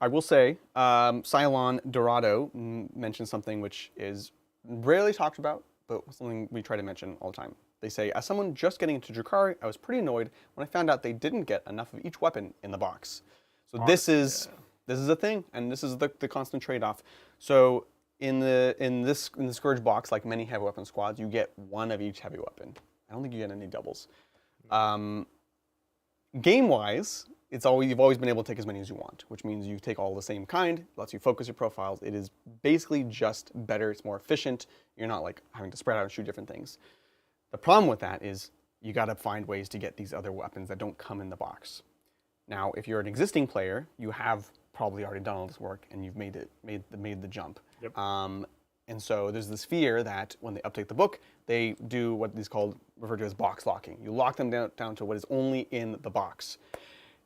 I will say, Cylon Dorado mentioned something which is rarely talked about, but something we try to mention all the time. They say, as someone just getting into Drukhari, I was pretty annoyed when I found out they didn't get enough of each weapon in the box. So this is a thing, and this is the constant trade-off. So in the Scourge box, like many heavy weapon squads, you get one of each heavy weapon. I don't think you get any doubles. Game-wise, you've always been able to take as many as you want, which means you take all the same kind, lets you focus your profiles. It is basically just better. It's more efficient. You're not like having to spread out and shoot different things. The problem with that is you got to find ways to get these other weapons that don't come in the box. Now, if you're an existing player, you have probably already done all this work and you've made the jump. Yep. And so there's this fear that when they update the book, they do what is referred to as box locking. You lock them down to what is only in the box.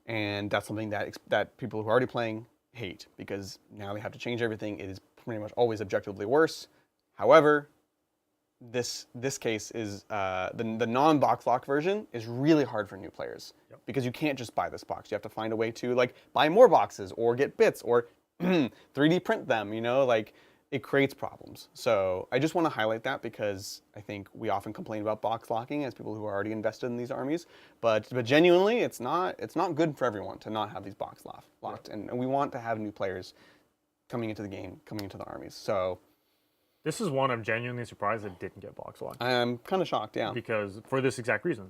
And that's something that people who are already playing hate, because now they have to change everything. It is pretty much always objectively worse. However, this case is the non-box lock version is really hard for new players, because you can't just buy this box. You have to find a way to like buy more boxes or get bits or 3D print them. It creates problems. So I just want to highlight that, because I think we often complain about box locking as people who are already invested in these armies, but genuinely it's not good for everyone to not have these box locked, and we want to have new players coming into the game, coming into the armies. So this is one I'm genuinely surprised it didn't get box locked. I'm kind of shocked, yeah. Because for this exact reason,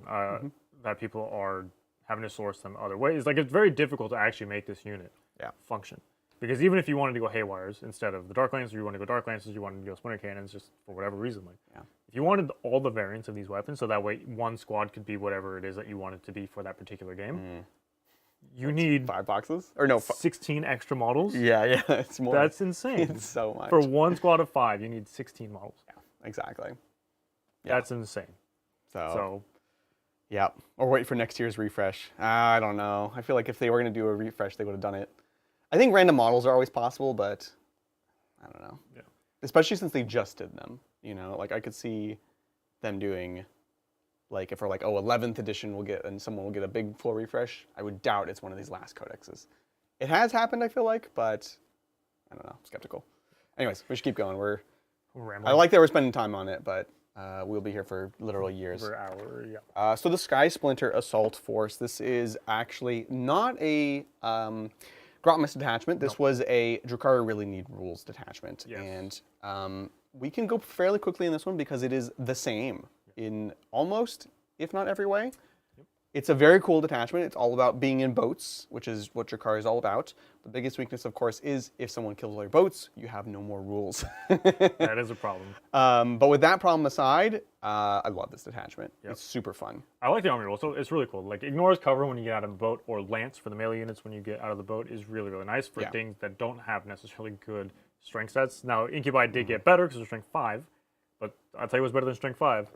that people are having to source them other ways. Like, it's very difficult to actually make this unit function. Because even if you wanted to go Haywires instead of the Dark Lancers, you want to go Dark Lancers, you wanted to go Splinter Cannons, just for whatever reason. If you wanted all the variants of these weapons, so that way one squad could be whatever it is that you want it to be for that particular game, you need 5 boxes? Or no, 16 extra models. Yeah, it's more. That's insane. It's so much. For one squad of 5, you need 16 models. Yeah, exactly. Yeah. That's insane. So yeah. Or wait for next year's refresh. I don't know. I feel like if they were going to do a refresh, they would have done it. I think random models are always possible, but I don't know. Yeah. Especially since they just did them. Like I could see them doing, like, if we're like, 11th edition someone will get a big full refresh. I would doubt it's one of these last codexes. It has happened, I feel like, but I don't know. I'm skeptical. Anyways, we should keep going. We're rambling. I like that we're spending time on it, but we'll be here for literal years. For an hour, yeah. So the Skysplinter Assault Force. This is actually not a Grotmus detachment. This was a Drukhari really need rules detachment. Yes. And we can go fairly quickly in this one because it is the same in almost, if not every way. It's a very cool detachment. It's all about being in boats, which is what Drukhari is all about. The biggest weakness, of course, is if someone kills all your boats, you have no more rules. That is a problem. But with that problem aside, I love this detachment. It's super fun. I like the army rule, so it's really cool. Like, ignores cover when you get out of the boat, or lance for the melee units when you get out of the boat is really, really nice for things that don't have necessarily good strength sets. Now, Incubi did get better because they're strength 5, but I'll tell you what's better than strength 5.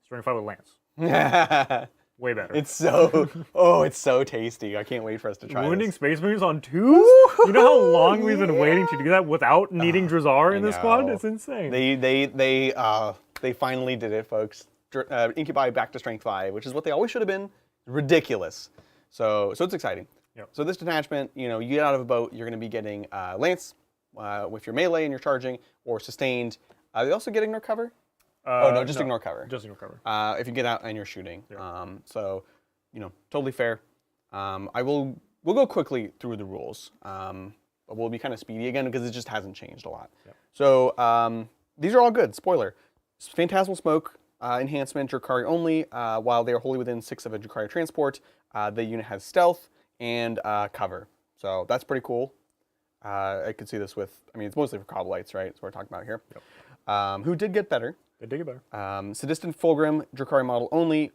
Strength 5 with lance. Way better. It's so tasty. I can't wait for us to try Wounding this. Space Marines on 2s? You know how long we've been waiting to do that without needing Drazar in this squad? It's insane. They finally did it, folks. Incubi back to strength 5, which is what they always should have been. Ridiculous. So it's exciting. Yep. So this detachment, you get out of a boat, you're going to be getting lance with your melee and your charging, or sustained. They also get ignore cover. Just ignore cover. Just ignore cover. If you get out and you're shooting. Yeah. So, totally fair. We'll go quickly through the rules. But we'll be kind of speedy again because it just hasn't changed a lot. Yeah. So these are all good. Spoiler. Phantasmal Smoke enhancement, Drukhari only. While they are wholly within 6 of a Drukhari transport, the unit has stealth and cover. So that's pretty cool. I could see this with, it's mostly for Cabalites, right? That's what we're talking about here. Yep. Who did get better. They did get better. Sadistant Fulgrim, Drukhari model only.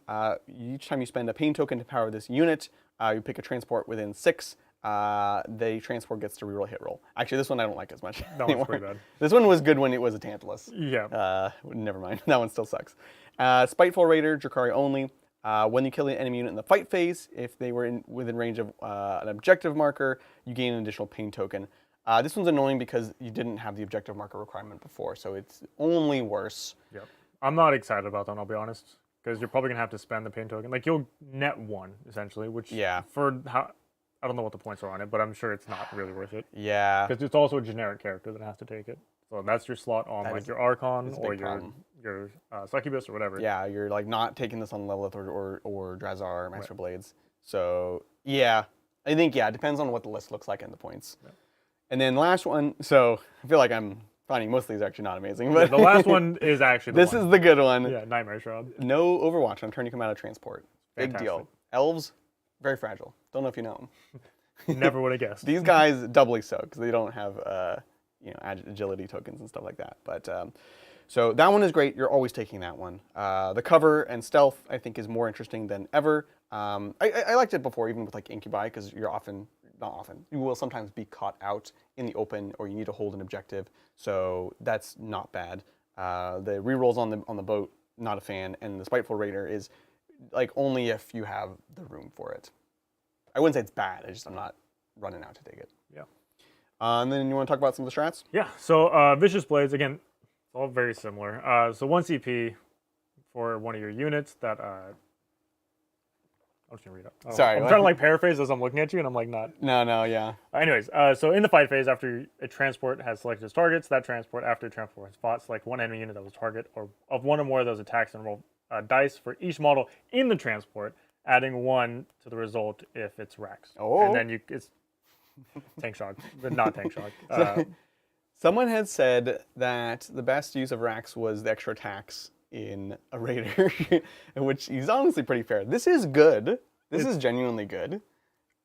Each time you spend a pain token to power this unit, you pick a transport within 6. The transport gets to reroll hit roll. Actually, this one I don't like as much. That one's pretty bad. This one was good when it was a Tantalus. Yeah. Never mind. That one still sucks. Spiteful Raider, Drukhari only. When you kill an enemy unit in the fight phase, if they were within range of an objective marker, you gain an additional pain token. This one's annoying because you didn't have the objective marker requirement before, so it's only worse. Yep. I'm not excited about that, I'll be honest, because you're probably going to have to spend the pain token. Like, you'll net 1, essentially, which for how... I don't know what the points are on it, but I'm sure it's not really worth it. Yeah. Because it's also a generic character that has to take it. So that's your slot on your Archon or your Succubus or whatever. Yeah, you're like not taking this on Lilith or Drazar or Master Blades. So, yeah. I think, it depends on what the list looks like and the points. Yeah. And then the last one, so I feel like I'm finding most of these are actually not amazing. But The last one is actually the this one. is the good one. Yeah, Nightmare Shroud. No Overwatch on turn you come out of transport. Big Fantastic. deal. Elves, very fragile. Don't know if you know them. Never would have guessed. These guys doubly so because they don't have agility tokens and stuff like that. But so that one is great. You're always taking that one. The cover and stealth I think is more interesting than ever. I liked it before, even with like Incubi, because you're you will sometimes be caught out in the open, or you need to hold an objective. So that's not bad. The rerolls on the boat, not a fan, and the Spiteful Raider is like only if you have the room for it. I wouldn't say it's bad. I'm not running out to take it. Yeah. And then you want to talk about some of the strats? Yeah. So Vicious Blades, again, it's all very similar. So 1 CP for one of your units that. I'm just gonna read it. Sorry, I'm trying to like paraphrase as I'm looking at you, and I'm like not. No, yeah. Anyways, so in the fight phase, after a transport has selected its targets, that transport, after the transport has fought, select one enemy unit that was target or of one or more of those attacks and roll dice for each model in the transport, adding 1 to the result if it's Rax. Oh. And then it's tank shock, but not tank shock. Someone had said that the best use of Rax was the extra attacks in a Raider, which is honestly pretty fair. This is good. This is genuinely good.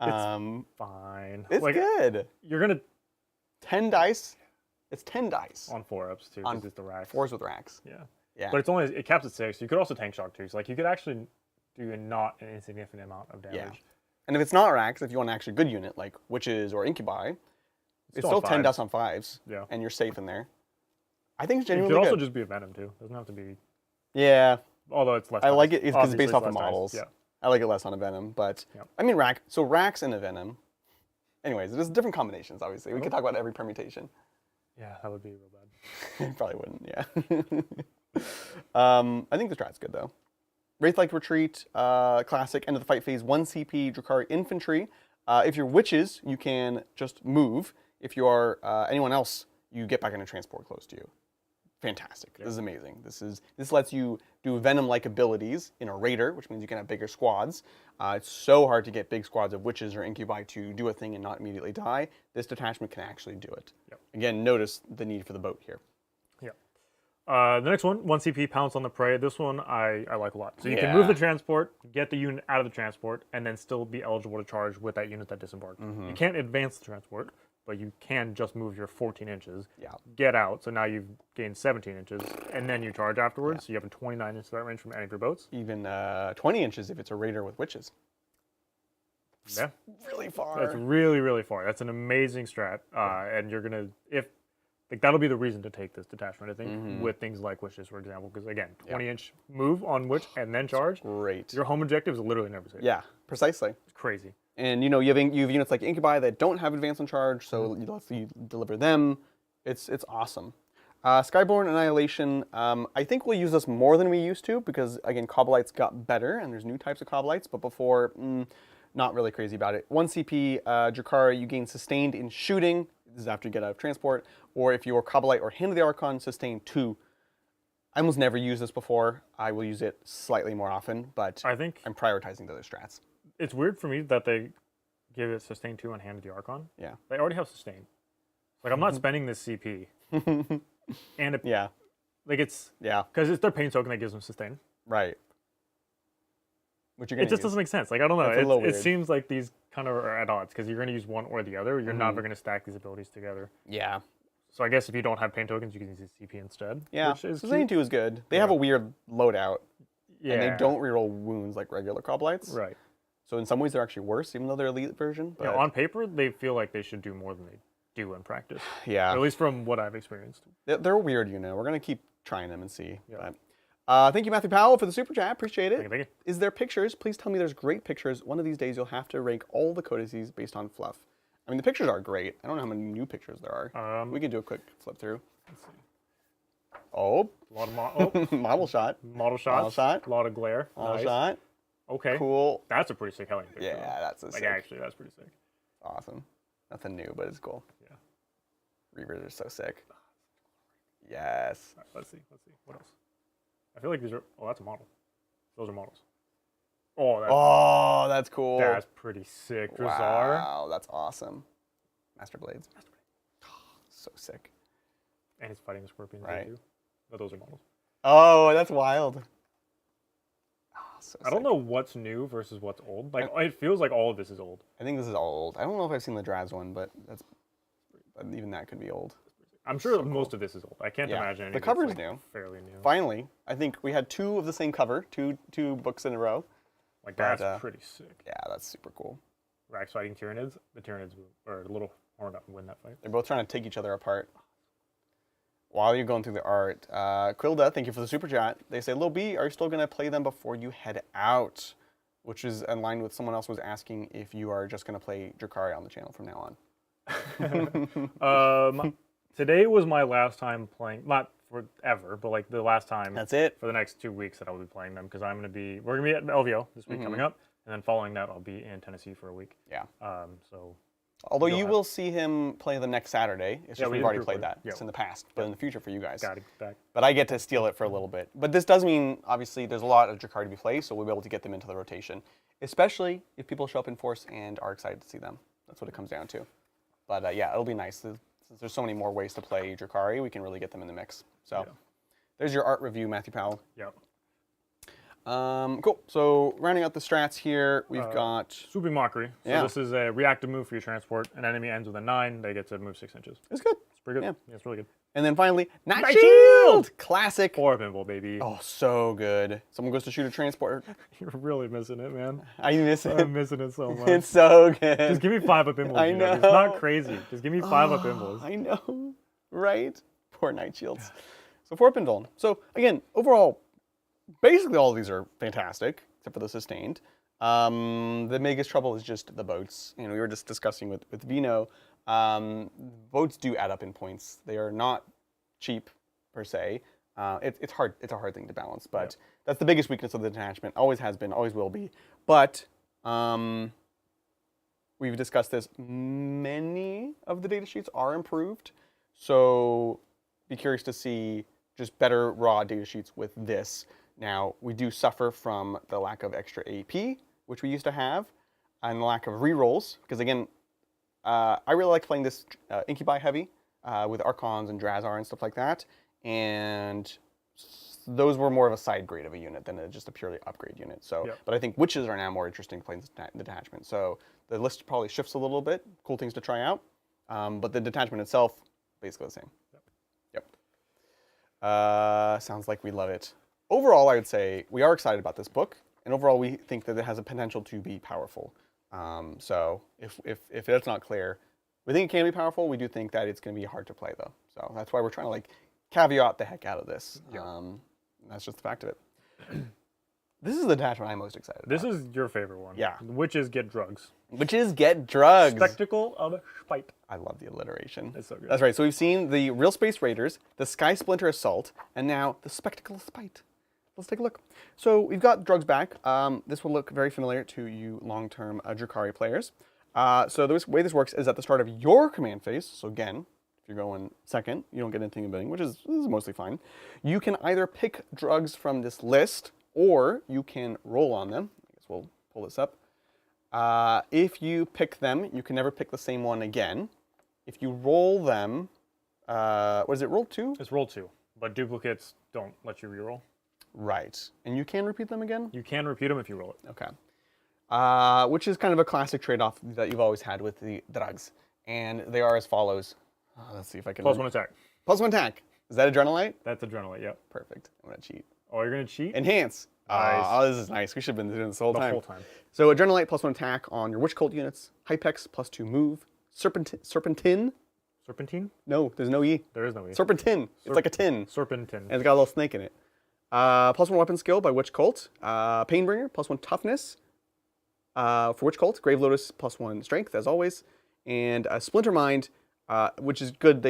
It's fine. It's like, good. You're gonna 10 dice. It's 10 dice. on 4-ups too. Because it's the Rax. 4s with Rax. Yeah. But it caps at 6. You could also tank shock too. So like you could actually do not an insignificant amount of damage. Yeah. And if it's not Rax, if you want an actually good unit like Witches or Incubi, it's still 10 dice on 5s. Yeah. And you're safe in there. I think it's It genuinely could good. also just be a Venom too. It doesn't have to be. Yeah. Although it's less. I dice. like it because it's based Obviously, off the less dice. models. Yeah. I like it less on a Venom, but I mean So Rax and a Venom. Anyways, there's different combinations. Obviously, we could talk about every permutation. Yeah, that would be real bad. Probably wouldn't. Yeah. I think the strat's good though. Wraith-like Retreat, classic, end of the fight phase, 1 CP Drukhari Infantry. If you're Witches, you can just move. If you are anyone else, you get back in a transport close to you. Fantastic. This is amazing. This lets you do Venom-like abilities in a Raider, which means you can have bigger squads. It's so hard to get big squads of Witches or Incubi to do a thing and not immediately die. This detachment can actually do it. Yep. Again, notice the need for the boat here. Yeah. The next one, 1 CP, Pounce on the Prey. This one I like a lot. So you can move the transport, get the unit out of the transport, and then still be eligible to charge with that unit that disembarked. You can't advance the transport, but you can just move your 14 inches, get out. So now you've gained 17 inches, and then you charge afterwards. So you have a 29 inch threat range from any of your boats. Even 20 inches if it's a Raider with Witches. Yeah. Really far. That's really, really far. That's an amazing strat. And you're going to, that'll be the reason to take this detachment, I think, with things like Wishes, for example. Because again, 20-inch move on Witch and then charge. Great. Your home objective is literally never safe. Yeah, precisely. It's crazy. And you have units like Incubi that don't have advance on charge, so you deliver them. It's awesome. Skyborn Annihilation, I think we'll use this more than we used to because, again, Cabalites got better, and there's new types of Cabalites, but before, not really crazy about it. 1 CP, Drukhari, you gain sustained in shooting. This is after you get out of transport. Or if you're Cabalite or Hand of the Archon, sustain 2. I almost never used this before. I will use it slightly more often, but I think I'm prioritizing the other strats. It's weird for me that they give it sustain 2 on Hand of the Archon. Yeah. They already have sustain. Like, I'm not spending this CP. And it, like it's because it's their pain token that gives them sustain. Right. Which it just doesn't make sense. Like I don't know. It weird. seems like these kind of are at odds because you're going to use one or the other. You're never going to stack these abilities together. Yeah. So I guess if you don't have pain tokens, you can use CP instead. Yeah. Sustain 2 is good. They have a weird loadout. Yeah. And they don't reroll wounds like regular Cabalites. Right. So in some ways they're actually worse, even though they're elite version. But... Yeah, on paper they feel like they should do more than they do in practice. Yeah. At least from what I've experienced. They're a weird unit. We're going to keep trying them and see. Yeah. But, thank you, Matthew Powell, for the super chat. Appreciate it. Thank you. Is there pictures? Please tell me there's great pictures. One of these days you'll have to rank all the codices based on fluff. I mean, the pictures are great. I don't know how many new pictures there are. We can do a quick flip through. Let's see. Oh. A lot of model shot. Model shots. Model shot. A lot of glare. Model shot. Okay. Cool. That's a pretty sick Hellion picture. Yeah, that's a sick. Actually, that's pretty sick. Awesome. Nothing new, but it's cool. Yeah. Reavers are so sick. Yes. All right, let's see. What else? I feel like these are... Oh, that's a model. Those are models. Oh, that's cool. That's pretty sick. Drazar. Wow, that's awesome. Master Blades. So sick. And he's fighting scorpions Right. too. But those are models. Oh, that's wild. Oh, so I don't sick. know what's new versus what's old. Like it feels like all of this is old. I think this is all old. I don't know if I've seen the Draz one, but even that could be old. I'm sure most of this is old. I can't Yeah. imagine any The of it's, cover's like, new. fairly new. Finally, I think we had 2 of the same cover, two books in a row. Like that's but, pretty sick. Yeah, that's super cool. Rax fighting Tyranids. The Tyranids are a little horned up and win that fight. They're both trying to take each other apart. While you're going through the art, Quilda, thank you for the super chat. They say, Lil B, are you still going to play them before you head out? Which is in line with someone else was asking if you are just going to play Drukhari on the channel from now on. Today was my last time playing, not forever, but like the last time. That's it. For the next 2 weeks that I'll be playing them because we're going to be at LVO this week coming up, and then following that I'll be in Tennessee for a week. Yeah. So. Although you will see him play the next Saturday. It's just we've already played that. Yeah. It's in the past, but in the future for you guys. Got it back. But I get to steal it for a little bit. But this does mean, obviously, there's a lot of Drukhari to be played, so we'll be able to get them into the rotation. Especially if people show up in force and are excited to see them. That's what it comes down to. But yeah, it'll be nice. Since there's so many more ways to play Drukhari, we can really get them in the mix. So there's your art review, Matthew Powell. Yep. Cool. So rounding out the strats here, we've got Swooping Mockery. So this is a reactive move for your transport. An enemy ends with a 9, they get to move 6 inches. It's good. It's pretty good. Yeah. It's really good. And then finally, Night Night Shield! Shield! Classic. 4 pinball, baby. Oh, so good. Someone goes to shoot a transport. You're really missing it, man. I miss it. I'm missing it so much. It's so good. Just give me 5 up pinballs. I know. It's not crazy. Just give me 5 up pinballs. I know, right? Poor Night Shields. So 4 Pendulum. So again, overall, basically all of these are fantastic, except for the sustained. The biggest trouble is just the boats. You know, we were just discussing with Vino. Boats do add up in points. They are not cheap per se. It's hard. It's a hard thing to balance, but that's the biggest weakness of the detachment. Always has been. Always will be. But we've discussed this. Many of the data sheets are improved, so be curious to see just better raw data sheets with this. Now, we do suffer from the lack of extra AP, which we used to have, and the lack of rerolls, because again, I really like playing this Incubi heavy with Archons and Drazar and stuff like that, and those were more of a side grade of a unit than just a purely upgrade unit. So, but I think Witches are now more interesting to play in the detachment. So the list probably shifts a little bit, cool things to try out, but the detachment itself, basically the same. Sounds like we love it. Overall, I would say we are excited about this book, and overall we think that it has a potential to be powerful. So if it's not clear, we think it can be powerful. We do think that it's going to be hard to play though. So that's why we're trying to like caveat the heck out of this. That's just the fact of it. This is the detachment I'm most excited about. This is your favorite one. Yeah. Witches get drugs. Witches get drugs. Spectacle of Spite. I love the alliteration. It's so good. That's right. So we've seen the Realspace Raiders, the Skysplinter Assault, and now the Spectacle of Spite. Let's take a look. So we've got drugs back. This will look very familiar to you long-term Drukhari players. So the way this works is at the start of your command phase, so again, if you're going second, you don't get anything in bidding, which is mostly fine. You can either pick drugs from this list, or you can roll on them. I guess we'll pull this up. If you pick them, you can never pick the same one again. If you roll them, what is it, roll 2? It's roll 2, but duplicates don't let you reroll. Right. And you can repeat them again? You can repeat them if you roll it. Okay. Which is kind of a classic trade-off that you've always had with the drugs. And they are as follows. Let's see if I can... +1 attack. +1 attack. Is that Adrenalite? That's Adrenalite, yep. Perfect. I'm going to cheat. Oh, you're going to cheat? Enhance. Nice. Oh, this is nice. We should have been doing this the whole time. The whole time. So Adrenalite +1 attack on your Witch Cult units. Hypex +2 move. Serpentine? Serpentine? No, there's no E. There is no E. Serpentine. It's like a tin. Serpentine. And it's got a little snake in it. +1 weapon skill by Witch Cult. Painbringer, +1 toughness. For Witch Cult, Grave Lotus, +1 strength, as always. And Splinter Mind, which is good.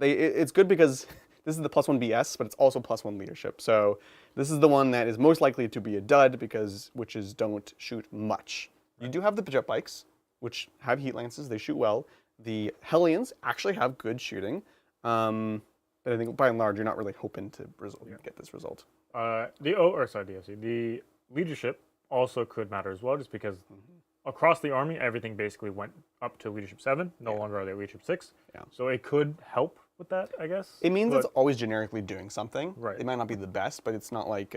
It's good because this is the +1 BS, but it's also +1 leadership. So this is the one that is most likely to be a dud because witches don't shoot much. You do have the jet bikes, which have heat lances. They shoot well. The Hellions actually have good shooting. But I think by and large, you're not really hoping to get this result. The leadership also could matter as well, just because across the army, everything basically went up to leadership 7. No longer are they leadership 6. Yeah. So it could help with that, I guess. It means but, it's always generically doing something. Right. It might not be the best, but it's not like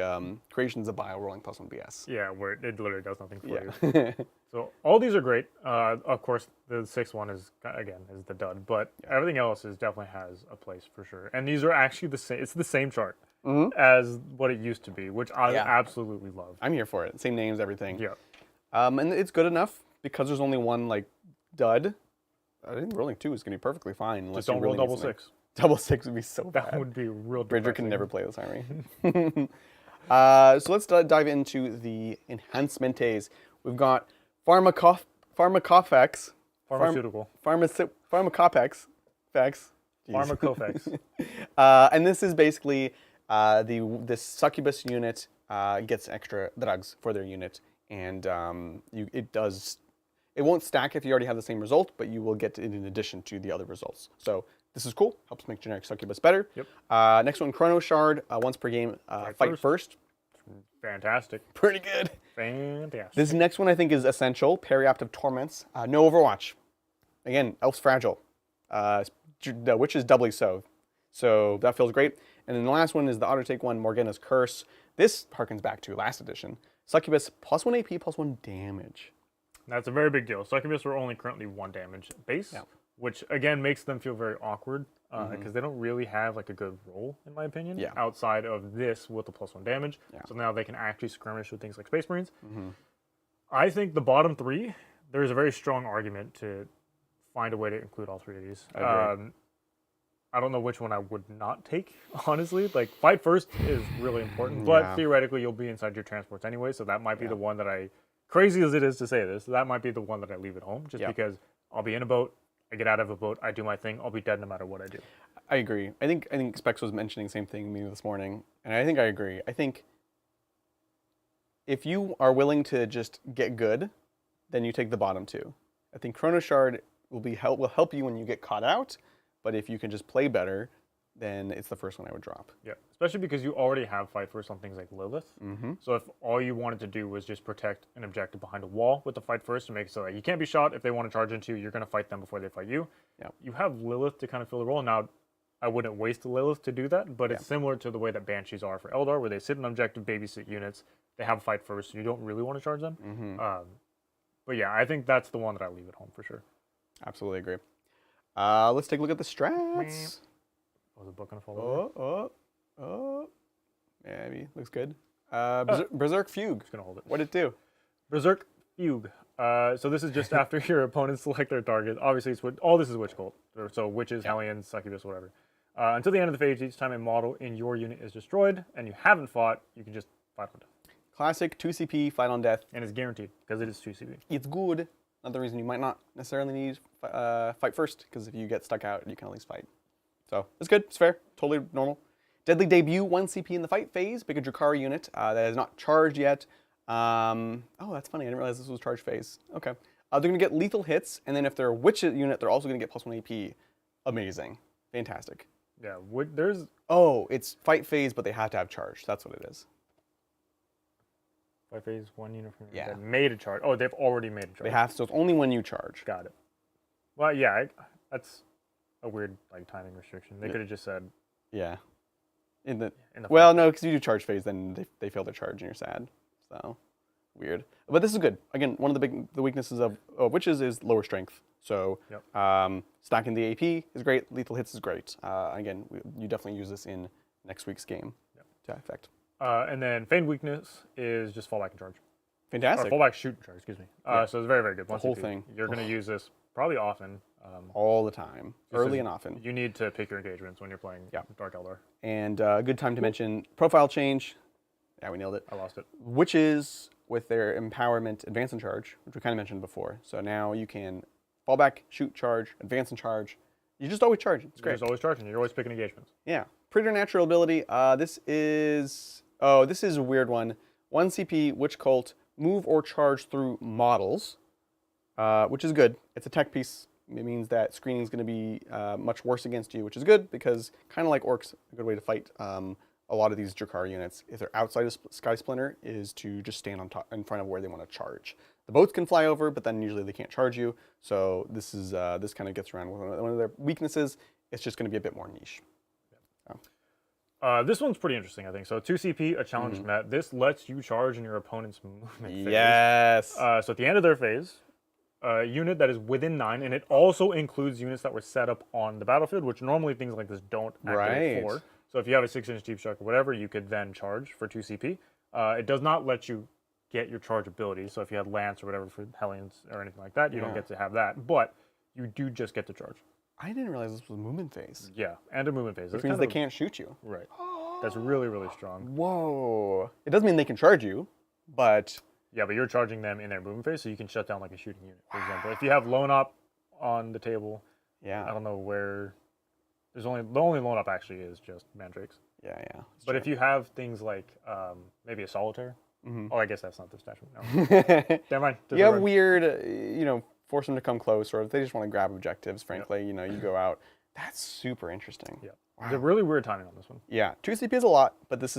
creations of bio rolling +1 BS. yeah, where it literally does nothing for you. Yeah. So all these are great. Of course, the 6th one is the dud, but everything else definitely has a place for sure. And these are actually the same. It's the same chart as what it used to be, which I absolutely love. I'm here for it. Same names, everything. Yeah. And it's good enough because there's only one like dud. I think rolling 2 is gonna be perfectly fine. Unless Just don't roll double 6. Double 6 would be so bad. That would be real. Bridger can depressing. never play this army. So let's dive into the enhancements. We've got pharmacopex. Pharmaceutical. Pharmacopex. Pharmacopex. And this is basically this succubus unit gets extra drugs for their unit, and it won't stack if you already have the same result, but you will get it in addition to the other results. So this is cool. Helps make generic succubus better. Yep. Next one, Chrono Shard. Once per game, fight first. Fantastic. Pretty good. Fantastic. This next one I think is essential. Periaptive Torments. No Overwatch. Again, Elf's Fragile. Which is doubly so. So that feels great. And then the last one is the auto take one, Morgana's Curse. This harkens back to last edition. Succubus +1 AP, +1 damage. That's a very big deal. Succubus are only currently 1 damage base, which again makes them feel very awkward because they don't really have like a good role, in my opinion, outside of this with the +1 damage. So now they can actually skirmish with things like Space Marines. I think the bottom 3, there's a very strong argument to find a way to include all 3 of these. I don't know which one I would not take, honestly. Like, fight first is really important, but theoretically you'll be inside your transports anyway, so that might be the one that crazy as it is to say this, that might be the one that I leave at home, just because I'll be in a boat, I get out of a boat, I do my thing, I'll be dead no matter what I do. I agree. I think Specs was mentioning the same thing to me this morning, and I think I agree. I think if you are willing to just get good, then you take the bottom 2. I think Chrono Shard will help you when you get caught out, but if you can just play better, then it's the first one I would drop. Yeah, especially because you already have fight first on things like Lilith. So if all you wanted to do was just protect an objective behind a wall with the fight first to make it so that you can't be shot, if they want to charge into you, you're going to fight them before they fight you. You have Lilith to kind of fill the role. Now, I wouldn't waste the Lilith to do that, but it's similar to the way that Banshees are for Eldar, where they sit in objective, babysit units, they have fight first, so you don't really want to charge them. But yeah, I think that's the one that I leave at home for sure. Absolutely agree. Let's take a look at the strats. Was the book gonna fall over? Maybe. Looks good. Berserk Fugue. Just gonna hold it. What'd it do? Berserk Fugue. So this is just after your opponents select their target. Obviously, all this is Witch Cult. So witches, Hellions, Succubus, whatever. Until the end of the phase, each time a model in your unit is destroyed and you haven't fought, you can just fight on death. Classic 2 CP, fight on death. And it's guaranteed because it is 2 CP. It's good. Another reason you might not necessarily need fight first, because if you get stuck out, you can at least fight. So it's good. It's fair. Totally normal. Deadly Debut, 1 CP in the fight phase. Pick a Drukhari unit that is not charged yet. Oh, that's funny. I didn't realize this was charge phase. Okay. They're going to get lethal hits, and then if they're a witch unit, they're also going to get +1 AP. Amazing. Fantastic. Yeah, there's... Oh, it's fight phase, but they have to have charge. That's what it is. Fight phase, 1 unit from Yeah. that made a charge. Oh, they've already made a charge. They have, so it's only when you charge. Got it. Well, yeah, that's a weird timing restriction. They could have just said... Yeah. In the fight. Well, no, because you do charge phase, then they fail their charge and you're sad. So, weird. But this is good. Again, one of the weaknesses of witches is lower strength. So, stacking the AP is great. Lethal hits is great. Again, you definitely use this in next week's game to effect. And then Feigned Weakness is just fall back and charge. Fantastic. Or fall back, shoot, and charge, excuse me. So it's very, very good. The whole thing. You're going to use this probably often. All the time. Early and often. You need to pick your engagements when you're playing Dark Eldar. And a good time to mention profile change. Yeah, we nailed it. I lost it. Witches with their empowerment, advance and charge, which we kind of mentioned before. So now you can fall back, shoot, charge, advance and charge. You just always charge. It's great. You're just always charging. You're always picking engagements. Yeah. Preternatural ability. This is a weird one. 1 CP, Witch Cult, move or charge through models, which is good. It's a tech piece. It means that screening is going to be much worse against you, which is good because kind of like orcs, a good way to fight a lot of these Drukhari units, if they're outside of Skysplinter, is to just stand on top in front of where they want to charge. The boats can fly over, but then usually they can't charge you. So this is this kind of gets around with one of their weaknesses. It's just going to be a bit more niche. This one's pretty interesting, I think. So 2 CP, a challenge met. This lets you charge in your opponent's movement phase. Yes. So at the end of their phase, a unit that is within 9, and it also includes units that were set up on the battlefield, which normally things like this don't activate for. So if you have a 6-inch deep shock or whatever, you could then charge for 2 CP. It does not let you get your charge ability. So if you had Lance or whatever for Hellions or anything like that, you don't get to have that. But you do just get to charge. I didn't realize this was a movement phase. Yeah, and a movement phase. Which means they can't shoot you. Right. That's really, really strong. Whoa. It doesn't mean they can charge you, but... Yeah, but you're charging them in their movement phase, so you can shut down like a shooting unit, for example. If you have Lone Op on the table, I don't know where... The only Lone Op actually is just Mandrakes. Yeah. But if you have things like maybe a Solitaire... Oh, I guess that's not the detachment. No. Never mind. You have weird, force them to come close, or if they just want to grab objectives, frankly, you go out. That's super interesting. Yeah. Wow. There's a really weird timing on this one. Yeah, 2 CP is a lot, but this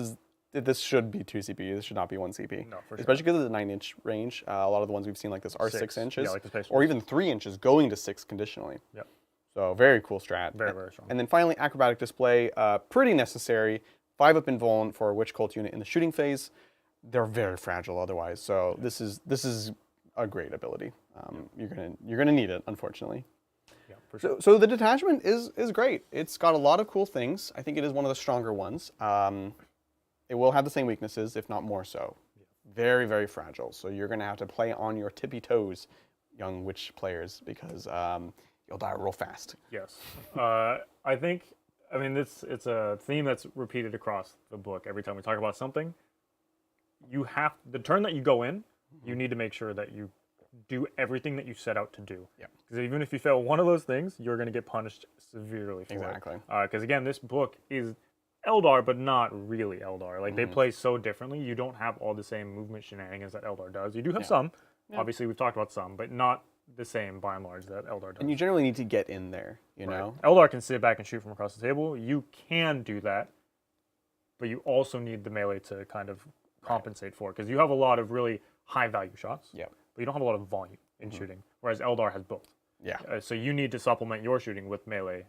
should be 2 CP. This should not be 1 CP. No, for sure. Especially because of the 9-inch range. A lot of the ones we've seen like this are 6 inches, yeah, like the Space or even 3 inches, going to 6 conditionally. Yep. So very cool strat. Very, very strong. And then finally, acrobatic display, pretty necessary. 5 up invuln for a witch cult unit in the shooting phase. They're very fragile otherwise. So this is a great ability. You're gonna need it, unfortunately. Yeah, for sure. So the detachment is great. It's got a lot of cool things. I think it is one of the stronger ones. It will have the same weaknesses, if not more so. Yeah. Very, very fragile. So you're gonna have to play on your tippy toes, young witch players, because you'll die real fast. Yes. I think, it's a theme that's repeated across the book. Every time we talk about something, the turn that you go in, you need to make sure that you do everything that you set out to do. Yeah. Because even if you fail one of those things, you're going to get punished severely for Exactly. it. Because again, this book is Eldar, but not really Eldar. Like they play so differently. You don't have all the same movement shenanigans that Eldar does. You do have some. Yeah. Obviously, we've talked about some, but not the same by and large that Eldar does. And you generally need to get in there, you know? Eldar can sit back and shoot from across the table. You can do that, but you also need the melee to kind of compensate for it, because you have a lot of really high value shots, but you don't have a lot of volume in shooting, whereas Eldar has both. Yeah. So you need to supplement your shooting with melee,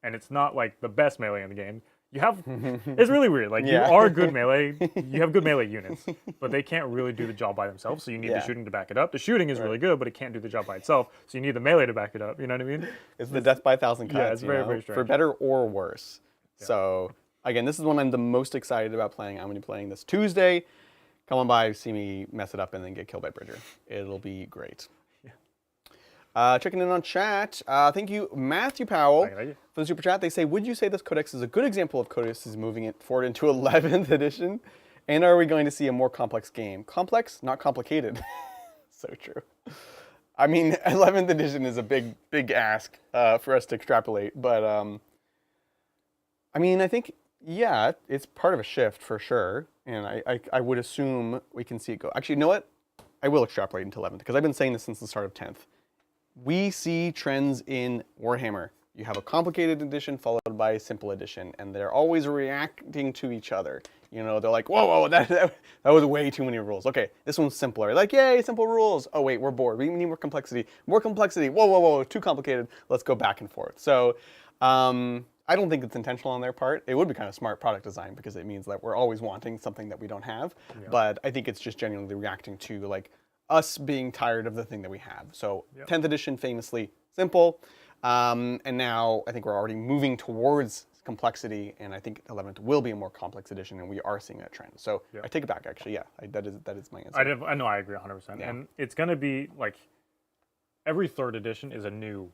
and it's not like the best melee in the game. You have, it's really weird. Like you are good melee, you have good melee units, but they can't really do the job by themselves. So you need the shooting to back it up. The shooting is really good, but it can't do the job by itself. So you need the melee to back it up. You know what I mean? It's the death by 1,000 cuts. Yeah, it's very, very strange. For better or worse. Yeah. So again, this is one I'm the most excited about playing. I'm going to be playing this Tuesday. Come on by, see me mess it up, and then get killed by Bridger. It'll be great. Checking in on chat. Thank you, Matthew Powell, for the super chat. They say, would you say this Codex is a good example of Codex is moving it forward into 11th edition? And are we going to see a more complex game? Complex, not complicated. So true. I mean, 11th edition is a big, big ask for us to extrapolate. But, I mean, I think, yeah, it's part of a shift for sure. And I would assume we can see it go. Actually, you know what? I will extrapolate into 11th, because I've been saying this since the start of 10th. We see trends in Warhammer. You have a complicated edition followed by a simple edition, and they're always reacting to each other. You know, they're like, whoa, that was way too many rules. Okay, this one's simpler. Like, yay, simple rules. Oh, wait, we're bored. We need more complexity. More complexity. Whoa, too complicated. Let's go back and forth. So I don't think it's intentional on their part. It would be kind of smart product design, because it means that we're always wanting something that we don't have. Yeah. But I think it's just genuinely reacting to, like, us being tired of the thing that we have. So 10th edition, famously simple. And now I think we're already moving towards complexity, and I think 11th will be a more complex edition, and we are seeing that trend. So I take it back, actually. Yeah, that is my answer. I know, I agree 100%. Yeah. And it's going to be like every 3rd edition is a new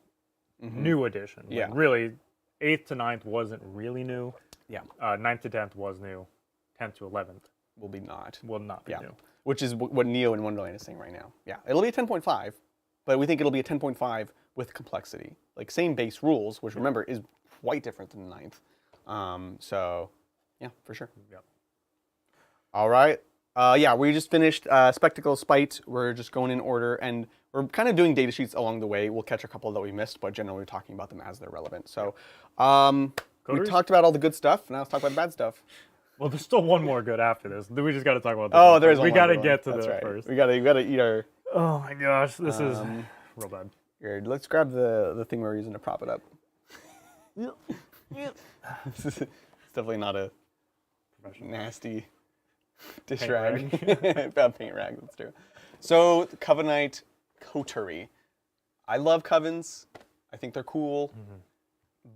edition. Yeah. Like, really, 8th to 9th wasn't really new. Yeah. 9th to 10th was new. 10th to 11th will not be new. Which is what Neo in Wonderland is saying right now. Yeah, it'll be a 10.5, but we think it'll be a 10.5 with complexity. Like, same base rules, which remember is quite different than the 9th. So, yeah, for sure. Yep. All right. Yeah, we just finished Spectacle Spite. We're just going in order, and we're kind of doing data sheets along the way. We'll catch a couple that we missed, but generally we're talking about them as they're relevant. So, we talked about all the good stuff. Now let's talk about the bad stuff. Well, there's still one more good after this. We just got to talk about this. Oh, one there's first. one We got to more get to That's the right. first. We gotta eat our. Oh my gosh, this is real bad. Here, let's grab the thing we're using to prop it up. It's definitely not a nasty dish Paint rag. Bad paint rag, that's true. So, Covenite coterie. I love covens. I think they're cool.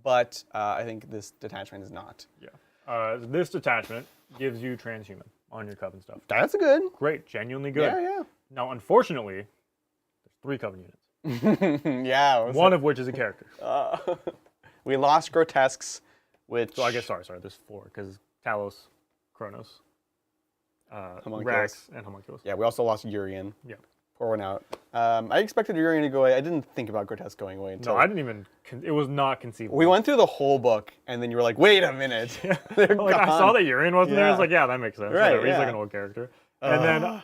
But I think this detachment is not. Yeah. This detachment gives you transhuman on your coven stuff. That's good. Great, genuinely good. Yeah, Now, unfortunately, there's 3 coven units. yeah. Yeah. One of which is a character. We lost Grotesques, which... So I guess, sorry, there's 4, because Talos, Kronos, Homunculus. Rax, and Homunculus. Yeah, we also lost Urian. Yeah. Pour one out. I expected Urian to go away. I didn't think about Grotesque going away until... No, I didn't even... It was not conceivable. We went through the whole book, and then you were like, wait a minute. They're Like, I gone. saw that Urian wasn't there. I was like, yeah, that makes sense. Right, Whatever. He's like yeah. an old character. And then,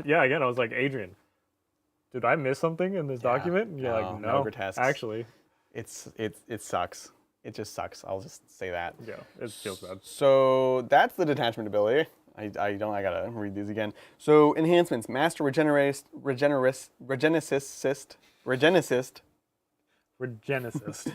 yeah, again, I was like, Adrian, did I miss something in this document? And you're like, no no, Grotesques. actually. It sucks. It just sucks. I'll just say that. Yeah, it feels bad. So that's the detachment ability. I gotta read these again. So enhancements: Master Regenerist, Regenicist, Regenesis.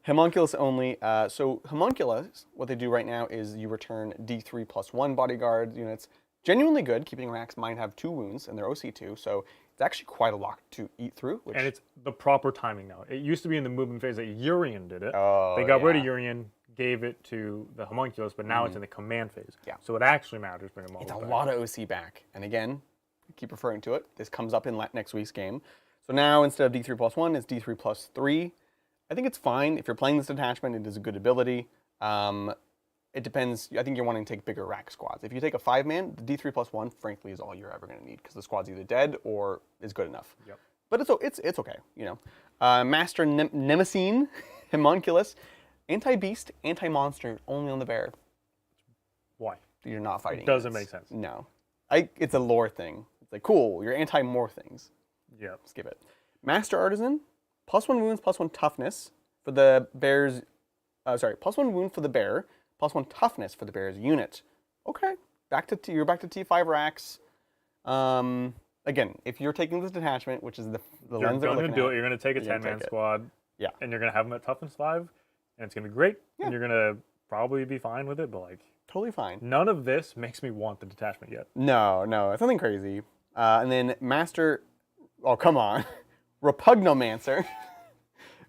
Homunculus only. So Homunculus, what they do right now is you return D3 plus 1 bodyguard units. Genuinely good. Keeping Rax might have 2 wounds and they're OC2, so it's actually quite a lot to eat through. Which... And it's the proper timing now. It used to be in the movement phase that Urian did it. Oh, they got rid of Urian, gave it to the Homunculus, but now it's in the command phase. Yeah. So it actually matters bringing models It's a back. lot of OC back. And again, I keep referring to it. This comes up in next week's game. So now instead of D3 plus 1, it's D3 plus 3. I think it's fine. If you're playing this detachment, it is a good ability. It depends. I think you're wanting to take bigger rack squads. If you take a 5-man, the D3 plus 1, frankly, is all you're ever going to need because the squad's either dead or is good enough. Yep. But it's okay, you know. Master Nemesine, Homunculus, anti-beast, anti-monster, only on the bear. Why? You're not fighting. Doesn't units. make sense. No. It's a lore thing. It's like, cool, you're anti more things. Yeah. Skip it. Master Artisan, +1 wounds, +1 toughness for the bear's... +1 wound for the bear, +1 toughness for the bear's unit. Okay. You're back to T5 racks. Again, if you're taking this detachment, which is the lens that we're looking at... You're going to take a 10-man squad. Yeah. And you're going to have them at toughness 5, and it's going to be great. Yeah. And you're going to probably be fine with it, but like... Totally fine. None of this makes me want the detachment yet. No, it's nothing crazy. And then Master... Oh, come on. Repugnomancer.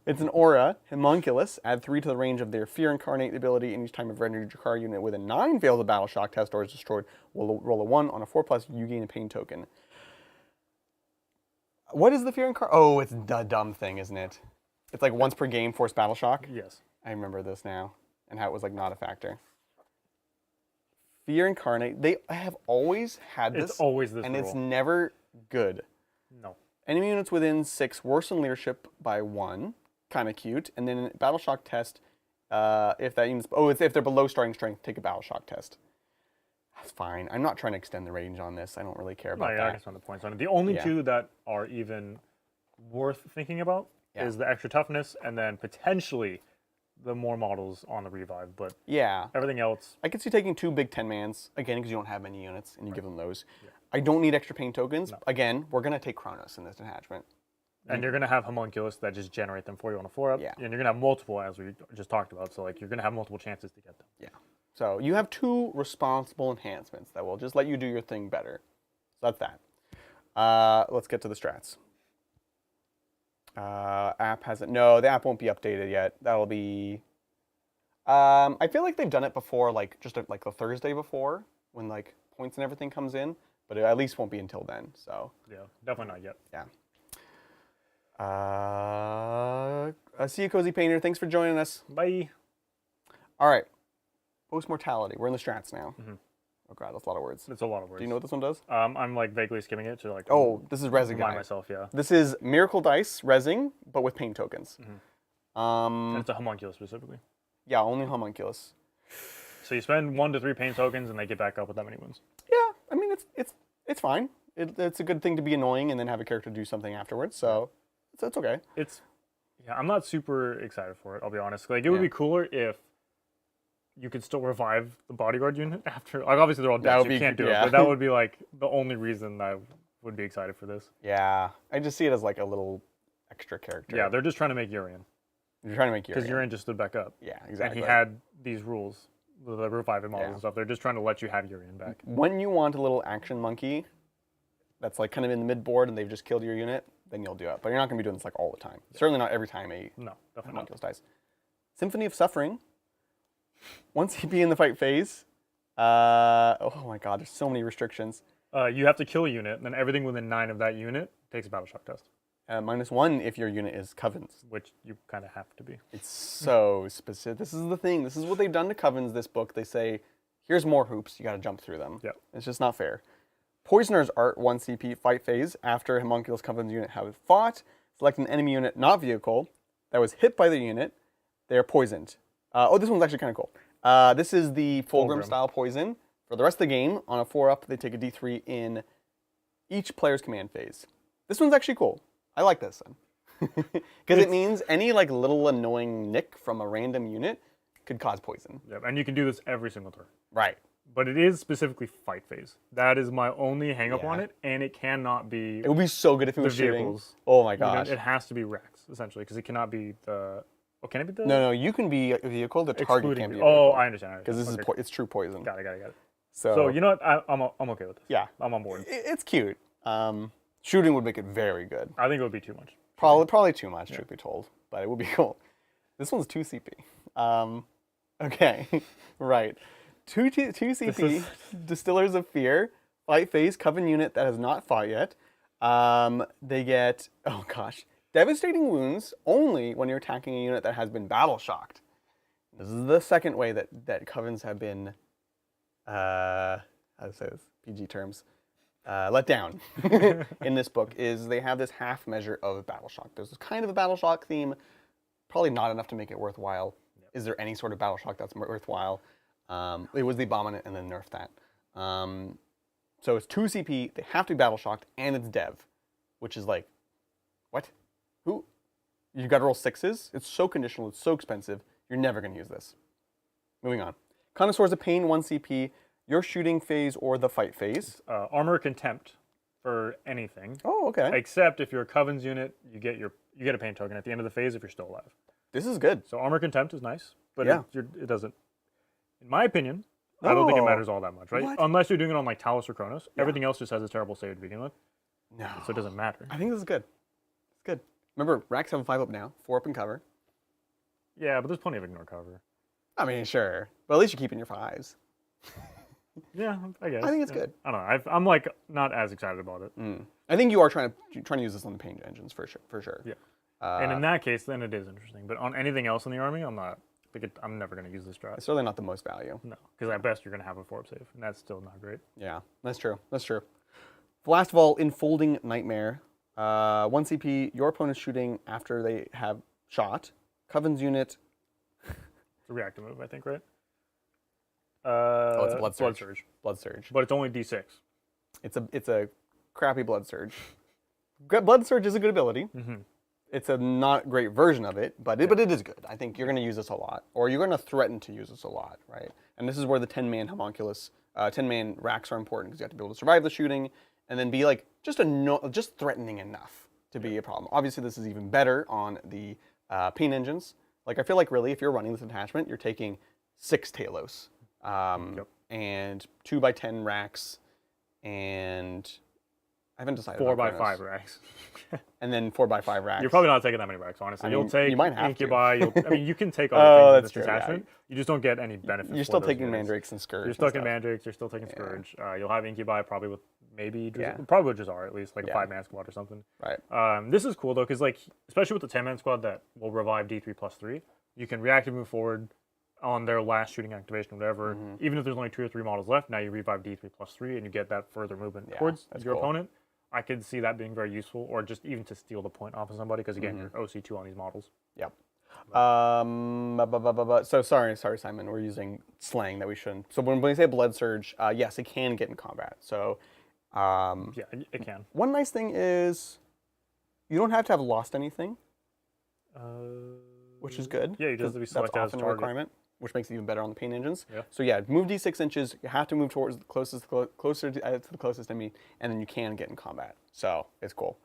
It's an aura, Homunculus. Add 3 to the range of their Fear Incarnate ability, and each time a rendered Drukhari unit with a 9 fails a battle shock test or is destroyed, will roll a 1 on a 4+, you gain a pain token. What is the Fear Incarnate? Oh, it's the dumb thing, isn't it? It's like once per game, force battle shock? Yes. I remember this now, and how it was like not a factor. Fear Incarnate, they have always had this. It's always this and rule. It's never good. No. Enemy units within 6 worsen leadership by 1. Kind of cute. And then battle shock test, if that unit's... Oh, if they're below starting strength, take a battle shock test. That's fine. I'm not trying to extend the range on this. I don't really care about that. I guess on the points on it. The only 2 that are even worth thinking about is the extra toughness and then potentially the more models on the revive. But everything else... I could see taking 2 big 10-mans, again, because you don't have many units, and you give them those. Yeah. I don't need extra pain tokens. No. Again, we're going to take Kronos in this detachment. And you're going to have Homunculus that just generate them for you on a 4-up. Yeah. And you're going to have multiple, as we just talked about. So like you're going to have multiple chances to get them. Yeah. So you have 2 responsible enhancements that will just let you do your thing better. So that's that. Let's get to the strats. App hasn't... No, the app won't be updated yet. That'll be... I feel like they've done it before, like just like the Thursday before, when like points and everything comes in. But it at least won't be until then, so... Yeah, definitely not yet. Yeah. See you, Cozy Painter. Thanks for joining us. Bye. All right. Post-mortality. We're in the strats now. Mm-hmm. Oh, God, that's a lot of words. It's a lot of words. Do you know what this one does? I'm like vaguely skimming it to like... Oh, this is Resing remind myself, yeah. This is Miracle Dice, Resing, but with pain tokens. Mm-hmm. And it's a Homunculus specifically. Yeah, only Homunculus. So you spend 1 to 3 pain tokens and they get back up with that many wounds. Yeah, I mean, it's fine. It's a good thing to be annoying and then have a character do something afterwards, so it's okay. Yeah, I'm not super excited for it, I'll be honest. Like, it would be cooler if you could still revive the bodyguard unit after. Like obviously they're all That dead, would so you be- can't do yeah. it. But that would be like the only reason I would be excited for this. Yeah, I just see it as like a little extra character. Yeah, they're just trying to make Urian. You're trying to make Because Urian. Urian just stood back up. Yeah, And exactly. he had these rules, the reviving models Yeah. and stuff. They're just trying to let you have Urian back. When you want a little action monkey that's like kind of in the mid board and they've just killed your unit, then you'll do it. But you're not going to be doing this like all the time. Certainly not every time a No, definitely not. homunculus dies. Symphony of Suffering. 1 CP in the fight phase. Oh my god, there's so many restrictions. You have to kill a unit, and then everything within 9 of that unit takes a battle shock test, -1 if your unit is Covens. which you kind of have to be. It's so specific. This is the thing. This is what they've done to Covens, this book. They say, here's more hoops. You got to jump through them. Yep. It's just not fair. Poisoner's Art 1 CP fight phase. After Homunculus Covens unit have fought, select an enemy unit, not vehicle, that was hit by the unit. They are poisoned. This one's actually kind of cool. This is the Fulgrim style poison. For the rest of the game, on a 4-up, they take a D3 in each player's command phase. This one's actually cool. I like this one. Because it means any like little annoying nick from a random unit could cause poison. Yep, and you can do this every single turn. Right. But it is specifically fight phase. That is my only hang up Yeah. on it, and it cannot be It would be so good if it the was shooting. vehicles. Oh my You know, gosh. it has to be Rex, essentially, because it cannot be the... Oh, can it be the... No, you can be a vehicle. The target excluding can't be a Oh, vehicle. I understand. Because this is Okay. it's true poison. Got it. So, You know what? I'm okay with this. yeah, I'm on board. it's cute. Shooting would make it very good. I think it would be too much. Probably too much, truth be told, but it would be cool. This one's 2 CP. Okay, right. 2 CP, Distillers of Fear, fight phase, Coven unit that has not fought yet. They get, oh gosh, devastating wounds only when you're attacking a unit that has been battle shocked. This is the second way that Covens have been, how to say this, PG terms, let down in this book, is they have this half measure of battle shock. There's kind of a battle shock theme, probably not enough to make it worthwhile. Yep. Is there any sort of battle shock that's worthwhile? It was the Abominant and then nerfed that. So it's 2 CP, they have to be battle shocked, and it's dev, which is like, what? Who? You got to roll 6s? It's so conditional, it's so expensive, you're never going to use this. Moving on. Connoisseurs of Pain, 1 CP, your shooting phase or the fight phase. Armor Contempt for anything. Oh, okay. Except if you're a Coven's unit, you get a pain token at the end of the phase if you're still alive. This is good. So Armor Contempt is nice, but Yeah. it doesn't, in my opinion, I don't think it matters all that much, right? What? Unless you're doing it on like Talos or Kronos. Everything else just has a terrible save to begin with, No. so it doesn't matter. I think this is good. It's good. Remember, Racks have a 5-up now, 4-up in cover. Yeah, but there's plenty of ignore cover. I mean, sure. But at least you're keeping your 5s. Yeah, I guess. I think it's Yeah. good. I don't know. I'm like not as excited about it. I think you are trying to use this on the paint engines for sure. Yeah. And in that case, then it is interesting. But on anything else in the army, I'm not. I'm never going to use this strat. It's certainly not the most value. No, because at best you're going to have a 4-up save, and that's still not great. Yeah, that's true. That's true. Last of all, Enfolding Nightmare. 1 CP, your opponent's shooting after they have shot. Coven's unit. It's a reactive move, I think, right? It's a Blood Blood Surge. Surge. Blood Surge. But it's only D6. It's a crappy Blood Surge. Blood Surge is a good ability. Mm-hmm. It's a not great version of it, but it is good. I think you're going to use this a lot, or you're going to threaten to use this a lot, right? And this is where the 10-man homunculus, 10-man racks are important because you have to be able to survive the shooting, and then be like just threatening enough to be a problem. Obviously, this is even better on the paint engines. Like I feel like really, if you're running this attachment, you're taking 6 Talos, and 2x10 racks, and I haven't decided. 4x5 racks. And then 4x5 racks. You're probably not taking that many racks, honestly. I You'll mean, take you might have Incubi. to. I mean, you can take all the things in that's this true, detachment. You just don't get any benefit. You're for still those taking units. Mandrakes and Scourge. You're stuck in Mandrakes. You're still taking Scourge. You'll have Incubi probably with maybe Yeah. probably with Jazar at least, like a Yeah. 5-man squad or something. Right. This is cool though, because like especially with the 10-man squad that will revive D3+3, you can reactively move forward on their last shooting activation, whatever. Even if there's only 2 or 3 models left, now you revive D3+3 and you get that further movement towards your opponent. I could see that being very useful, or just even to steal the point off of somebody, because again, you're OC2 on these models. Yep. So sorry, Simon. We're using slang that we shouldn't. So when we say Blood Surge, yes, it can get in combat. So Yeah, it can. one nice thing is you don't have to have lost anything, which is good. Yeah, you just have to be that's selected as often a target. requirement. which makes it even better on the paint engines. Yeah. So yeah, move D6 inches. You have to move towards the closest, closer to the closest enemy, and then you can get in combat. So it's cool.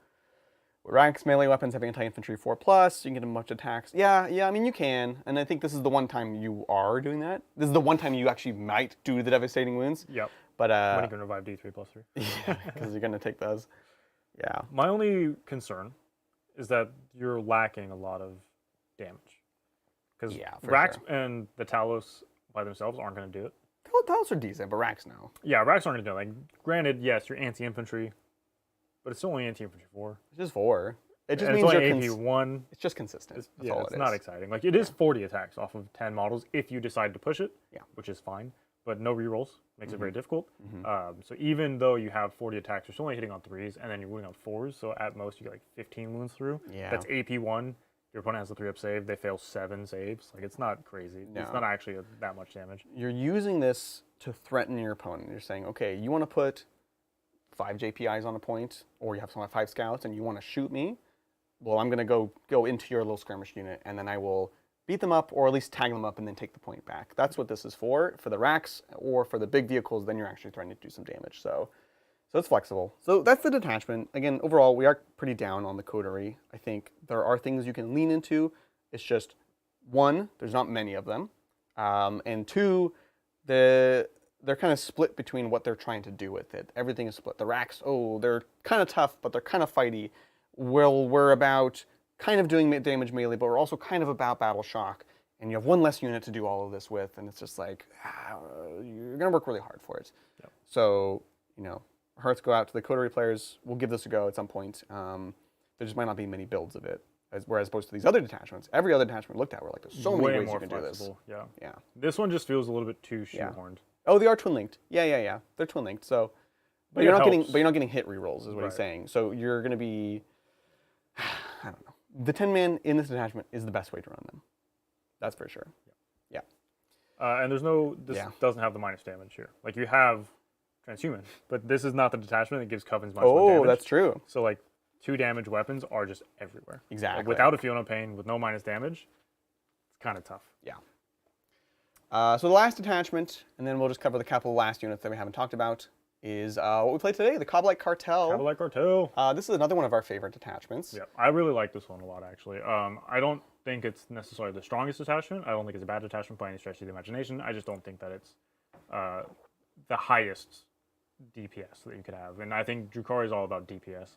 Rax melee weapons have anti-infantry 4+. You can get a bunch of attacks. Yeah, I mean, you can. And I think this is the one time you are doing that. This is the one time you actually might do the devastating wounds. Yep. But when you can revive D3+3. yeah, because you're gonna take those. Yeah. My only concern is that you're lacking a lot of damage. Because Rax and the Talos by themselves aren't going to do it. Talos are decent, but Rax no. Yeah, Rax aren't going to do it. Like, granted, yes, you're anti-infantry, but it's still only anti-infantry 4. It's just 4. It just and means it's only AP 1. It's just consistent. That's all it's not exciting. Like, it is 40 attacks off of 10 models if you decide to push it, which is fine. But no rerolls makes it very difficult. So even though you have 40 attacks, you're still only hitting on 3s, and then you're wounding on 4s. So at most, you get like 15 wounds through. Yeah. That's AP 1. Your opponent has a 3-up save. They fail 7 saves. Like, it's not crazy. No. It's not actually that much damage. You're using this to threaten your opponent. You're saying, okay, you want to put 5 JPIs on a point, or you have 5 scouts, and you want to shoot me. Well, I'm going to go into your little skirmish unit, and then I will beat them up, or at least tag them up, and then take the point back. That's what this is for. For the Rax, or for the big vehicles, then you're actually threatening to do some damage. So it's flexible. So that's the detachment. Again, overall, we are pretty down on the coterie. I think there are things you can lean into. It's just, 1, there's not many of them. And 2, they're kind of split between what they're trying to do with it. Everything is split. The Rax, they're kind of tough, but they're kind of fighty. We're about kind of doing damage melee, but we're also kind of about battle shock. And you have 1 less unit to do all of this with, and it's just like, you're going to work really hard for it. Yep. So, hearts go out to the coterie players. We'll give this a go at some point. There just might not be many builds of it. Whereas opposed to these other detachments, every other detachment we looked at, we're like, there's so many ways you can do this. Yeah. This one just feels a little bit too shoehorned. Oh, they are twin linked. Yeah. They're twin linked. So, but you're not getting hit rerolls, is what he's saying. So you're going to be, I don't know. The 10-man in this detachment is the best way to run them. That's for sure. Yeah. And this doesn't have the minus damage here. Like, you have transhuman, but this is not the detachment that gives Covens minus 1 damage. Oh, that's true. So, like, 2 damage weapons are just everywhere. Exactly. Like, without a Field of Pain, with no minus damage, it's kind of tough. Yeah. So the last detachment, and then we'll just cover the couple of last units that we haven't talked about, is what we played today, the Cabalite Cartel. Cabalite Cartel. This is another one of our favorite detachments. Yeah, I really like this one a lot, actually. I don't think it's necessarily the strongest detachment. I don't think it's a bad detachment by any stretch of the imagination. I just don't think that it's the highest DPS that you could have. And I think Drukhari is all about DPS.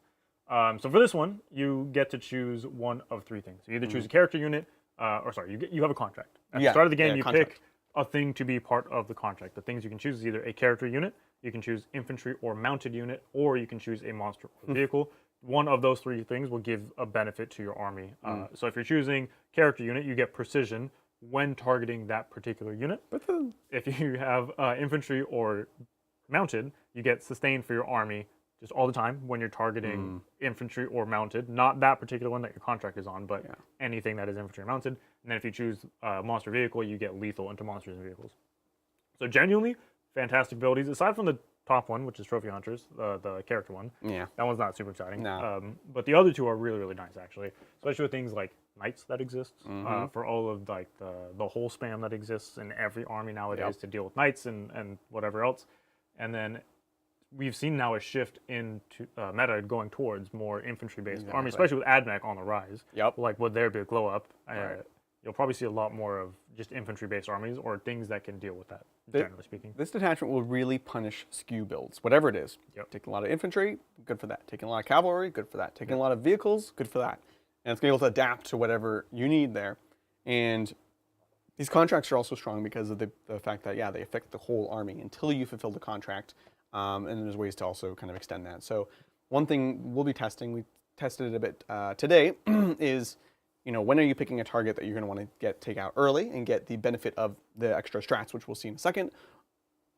So for this one, you get to choose one of 3 things. You either choose a character unit, you have a contract. At the start of the game, you pick a thing to be part of the contract. The things you can choose is either a character unit, you can choose infantry or mounted unit, or you can choose a monster or vehicle. One of those 3 things will give a benefit to your army. So if you're choosing character unit, you get precision when targeting that particular unit. If you have infantry or mounted, you get sustain for your army just all the time when you're targeting infantry or mounted. Not that particular one that your contract is on, but anything that is infantry or mounted. And then if you choose monster vehicle, you get lethal into monsters and vehicles. So genuinely, fantastic abilities. Aside from the top one, which is Trophy Hunters, the character one. Yeah. That one's not super exciting. No. But the other 2 are really, really nice, actually. Especially with things like Knights that exist, for all of like the whole spam that exists in every army nowadays to deal with Knights and whatever else. And then we've seen now a shift into meta going towards more infantry-based armies, especially with AdMech on the rise. Like, would there be a glow-up? You'll probably see a lot more of just infantry-based armies or things that can deal with that, generally speaking. This detachment will really punish skew builds, whatever it is. Taking a lot of infantry, good for that. Taking a lot of cavalry, good for that. Taking a lot of vehicles, good for that. And it's going to be able to adapt to whatever you need there. And these contracts are also strong because of the fact that, they affect the whole army until you fulfill the contract. And there's ways to also kind of extend that. So one thing we'll be testing, we tested it a bit today, is when are you picking a target that you're going to want to take out early and get the benefit of the extra strats, which we'll see in a second,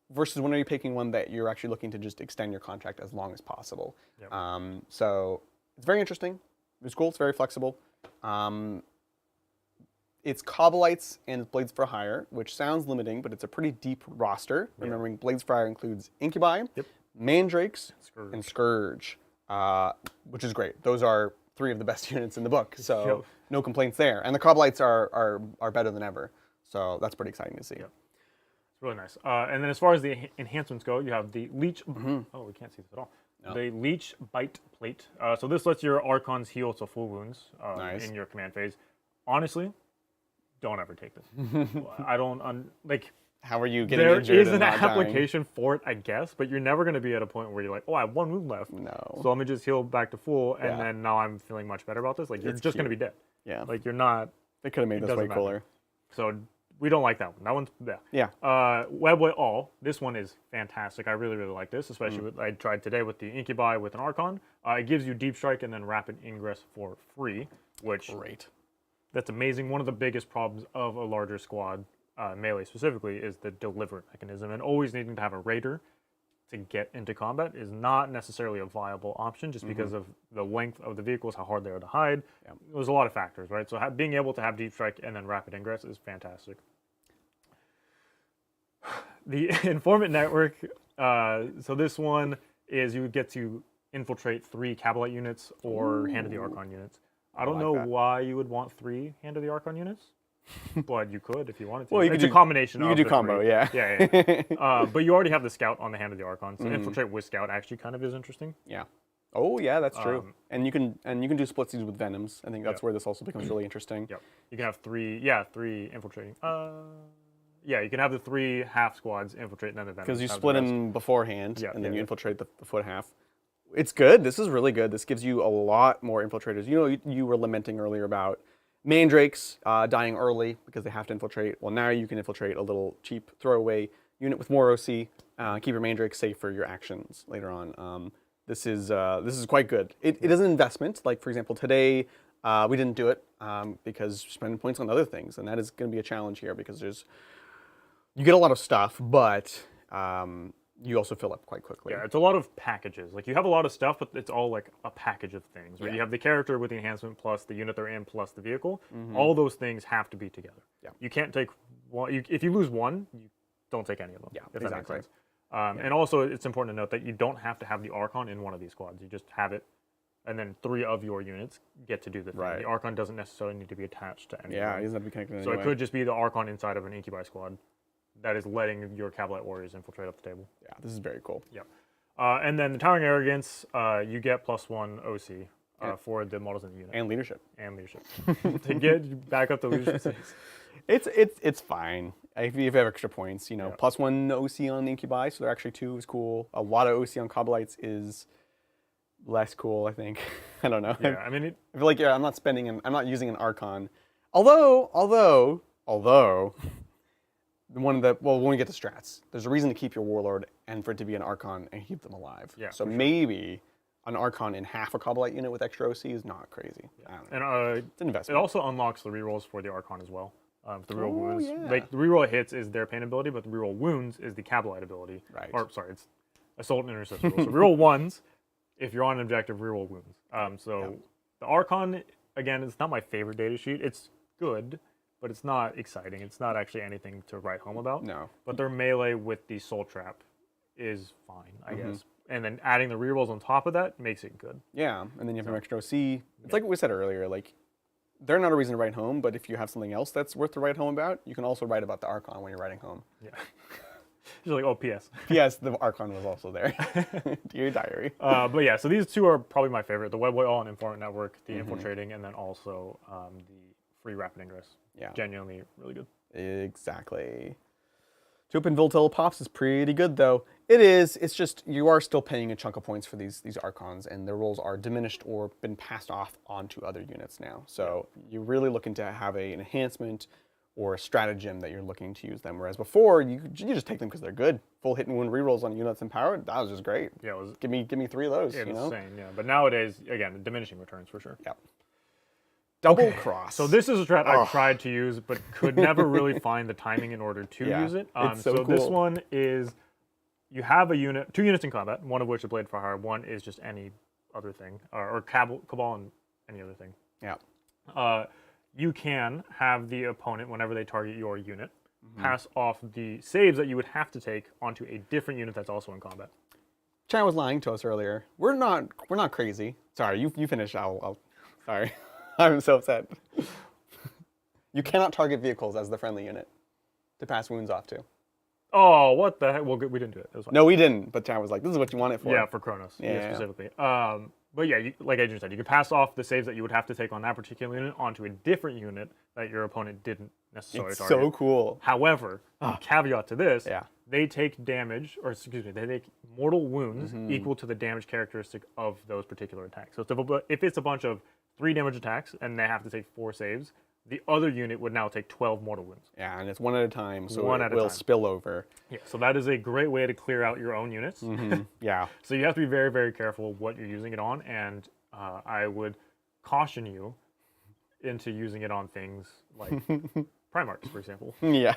versus when are you picking one that you're actually looking to just extend your contract as long as possible. So it's very interesting. It's cool. It's very flexible. It's Cabalites and Blades for Hire, which sounds limiting, but it's a pretty deep roster. Remembering Blades for Hire includes Incubi, Mandrakes, and Scourge, which is great. Those are 3 of the best units in the book, so no complaints there. And the Cabalites are better than ever. So that's pretty exciting to see. Yep. It's really nice. And then as far as the enhancements go, you have the Leech. Oh, we can't see this at all. No. The Leech Bite Plate. So this lets your Archons heal to full wounds in your command phase. Honestly, don't ever take this. I don't like. How are you getting injured? There is an application for it, I guess, but you're never going to be at a point where you're like, oh, I have 1 wound left. No. So let me just heal back to full, and then now I'm feeling much better about this. Like, you're just going to be dead. Yeah. Like, you're not. They could have made this way cooler. So we don't like that one. That one's, Webway All. This one is fantastic. I really, really like this, especially with, I tried today with the Incubi with an Archon. It gives you Deep Strike and then Rapid Ingress for free, which. Great. That's amazing. One of the biggest problems of a larger squad, melee specifically, is the delivery mechanism, and always needing to have a raider to get into combat is not necessarily a viable option just because of the length of the vehicles, how hard they are to hide. Yeah. There's a lot of factors, right? So being able to have Deep Strike and then Rapid Ingress is fantastic. The Informant Network, so this one is you get to infiltrate 3 Cabalite units or Hand of the Archon units. I don't know why you would want 3 Hand of the Archon units, but you could if you wanted to. Well, it's a combination. You could do combo, yeah. Yeah. But you already have the Scout on the Hand of the Archon, so infiltrate with Scout actually kind of is interesting. Yeah. Oh yeah, that's true. And you can do splitsies with Venoms. I think that's where this also becomes really interesting. Yep. You can have 3 infiltrating. Yeah, you can have the 3 half squads infiltrate and then the Venoms. Because you split them beforehand, and then you infiltrate the foot half. It's good. This is really good. This gives you a lot more infiltrators. You know, you were lamenting earlier about Mandrakes dying early because they have to infiltrate. Well, now you can infiltrate a little cheap throwaway unit with more OC. Keep your Mandrakes safe for your actions later on. This is quite good. It is an investment. Like, for example, today we didn't do it because you're spending points on other things, and that is going to be a challenge here because you get a lot of stuff, but you also fill up quite quickly. Yeah, it's a lot of packages. Like, you have a lot of stuff, but it's all like a package of things. Right? You have the character with the enhancement plus the unit they're in plus the vehicle. All those things have to be together. Yeah. You can't take one. If you lose one, you don't take any of them. Yeah, if that makes sense. And also, it's important to note that you don't have to have the Archon in one of these squads. You just have it, and then 3 of your units get to do the thing. Right. The Archon doesn't necessarily need to be attached to anything. Yeah, he doesn't have to be connected So it could just be the Archon inside of an Incubi squad that is letting your Cabalite warriors infiltrate up the table. Yeah, this is very cool. Yep. And then the Towering Arrogance, you get +1 OC for the models in the unit. And leadership. To get back up to leadership. It's fine. If you have extra points, you know, +1 OC on the Incubi, so they're actually 2 is cool. A lot of OC on Cabalites is less cool, I think. I don't know. Yeah, I mean, I feel like I'm not using an Archon. Although when we get to strats, there's a reason to keep your Warlord and for it to be an Archon and keep them alive. Yeah, so maybe an Archon in half a Cabalite unit with extra OC is not crazy. Yeah. I don't know. And it's an investment. It also unlocks the rerolls for the Archon as well. The reroll wounds. Yeah. Like, the reroll hits is their pain ability, but the reroll wounds is the Cabalite ability. Right. Or sorry, it's Assault and Intercession roll. So reroll ones, if you're on an objective, reroll wounds. The Archon, again, it's not my favorite data sheet. It's good, but it's not exciting. It's not actually anything to write home about. No. But their melee with the Soul Trap is fine, I guess. And then adding the rerolls on top of that makes it good. Yeah, and then you have some extra OC. It's like what we said earlier, like, they're not a reason to write home, but if you have something else that's worth to write home about, you can also write about the Archon when you're writing home. Yeah. You're like, oh, P.S. P.S. The Archon was also there. Dear diary. But yeah, so these 2 are probably my favorite. The Webway All and Informant Network, the infiltrating, and then also the free Rapid Ingress. Yeah. Genuinely really good. Exactly. To open Voltel Pops is pretty good, though. It is. It's just you are still paying a chunk of points for these Archons, and their rolls are diminished or been passed off onto other units now. So you're really looking to have an enhancement or a stratagem that you're looking to use them. Whereas before, you just take them because they're good. Full hit and wound rerolls on units empowered. That was just great. Yeah, it was. Give me 3 of those. Yeah, you know? Insane. Yeah, but nowadays, again, diminishing returns for sure. Yeah. Double cross. So this is a strat I tried to use, but could never really find the timing in order to use it. It's so cool. This one is, you have a unit, 2 units in combat, one of which is Blade for Hire, one is just any other thing, or Cabal and any other thing. Yeah. You can have the opponent, whenever they target your unit, pass off the saves that you would have to take onto a different unit that's also in combat. Chan was lying to us earlier. We're not crazy. Sorry, you finish. I'll sorry. I'm so upset. You cannot target vehicles as the friendly unit. to pass wounds off to. Oh, what the heck? Well, we didn't do it. It was fine. No, we didn't. But Chad was like, "This is what you want it for." Yeah, for Kronos. Yeah, specifically. But yeah, like Adrian said, you can pass off the saves that you would have to take on that particular unit onto a different unit that your opponent didn't necessarily It's target. so cool. However, caveat to this, Yeah. they take damage, or excuse me, they take mortal wounds equal to the damage characteristic of those particular attacks. So if it's a bunch of 3 damage attacks and they have to take 4 saves, the other unit would now take 12 mortal wounds. Yeah, and it's one at a time, so One it at a will time. spill over. Yeah, so that is a great way to clear out your own units. Yeah. So you have to be very, very careful what you're using it on, and I would caution you into using it on things like Primarchs, for example, Yeah.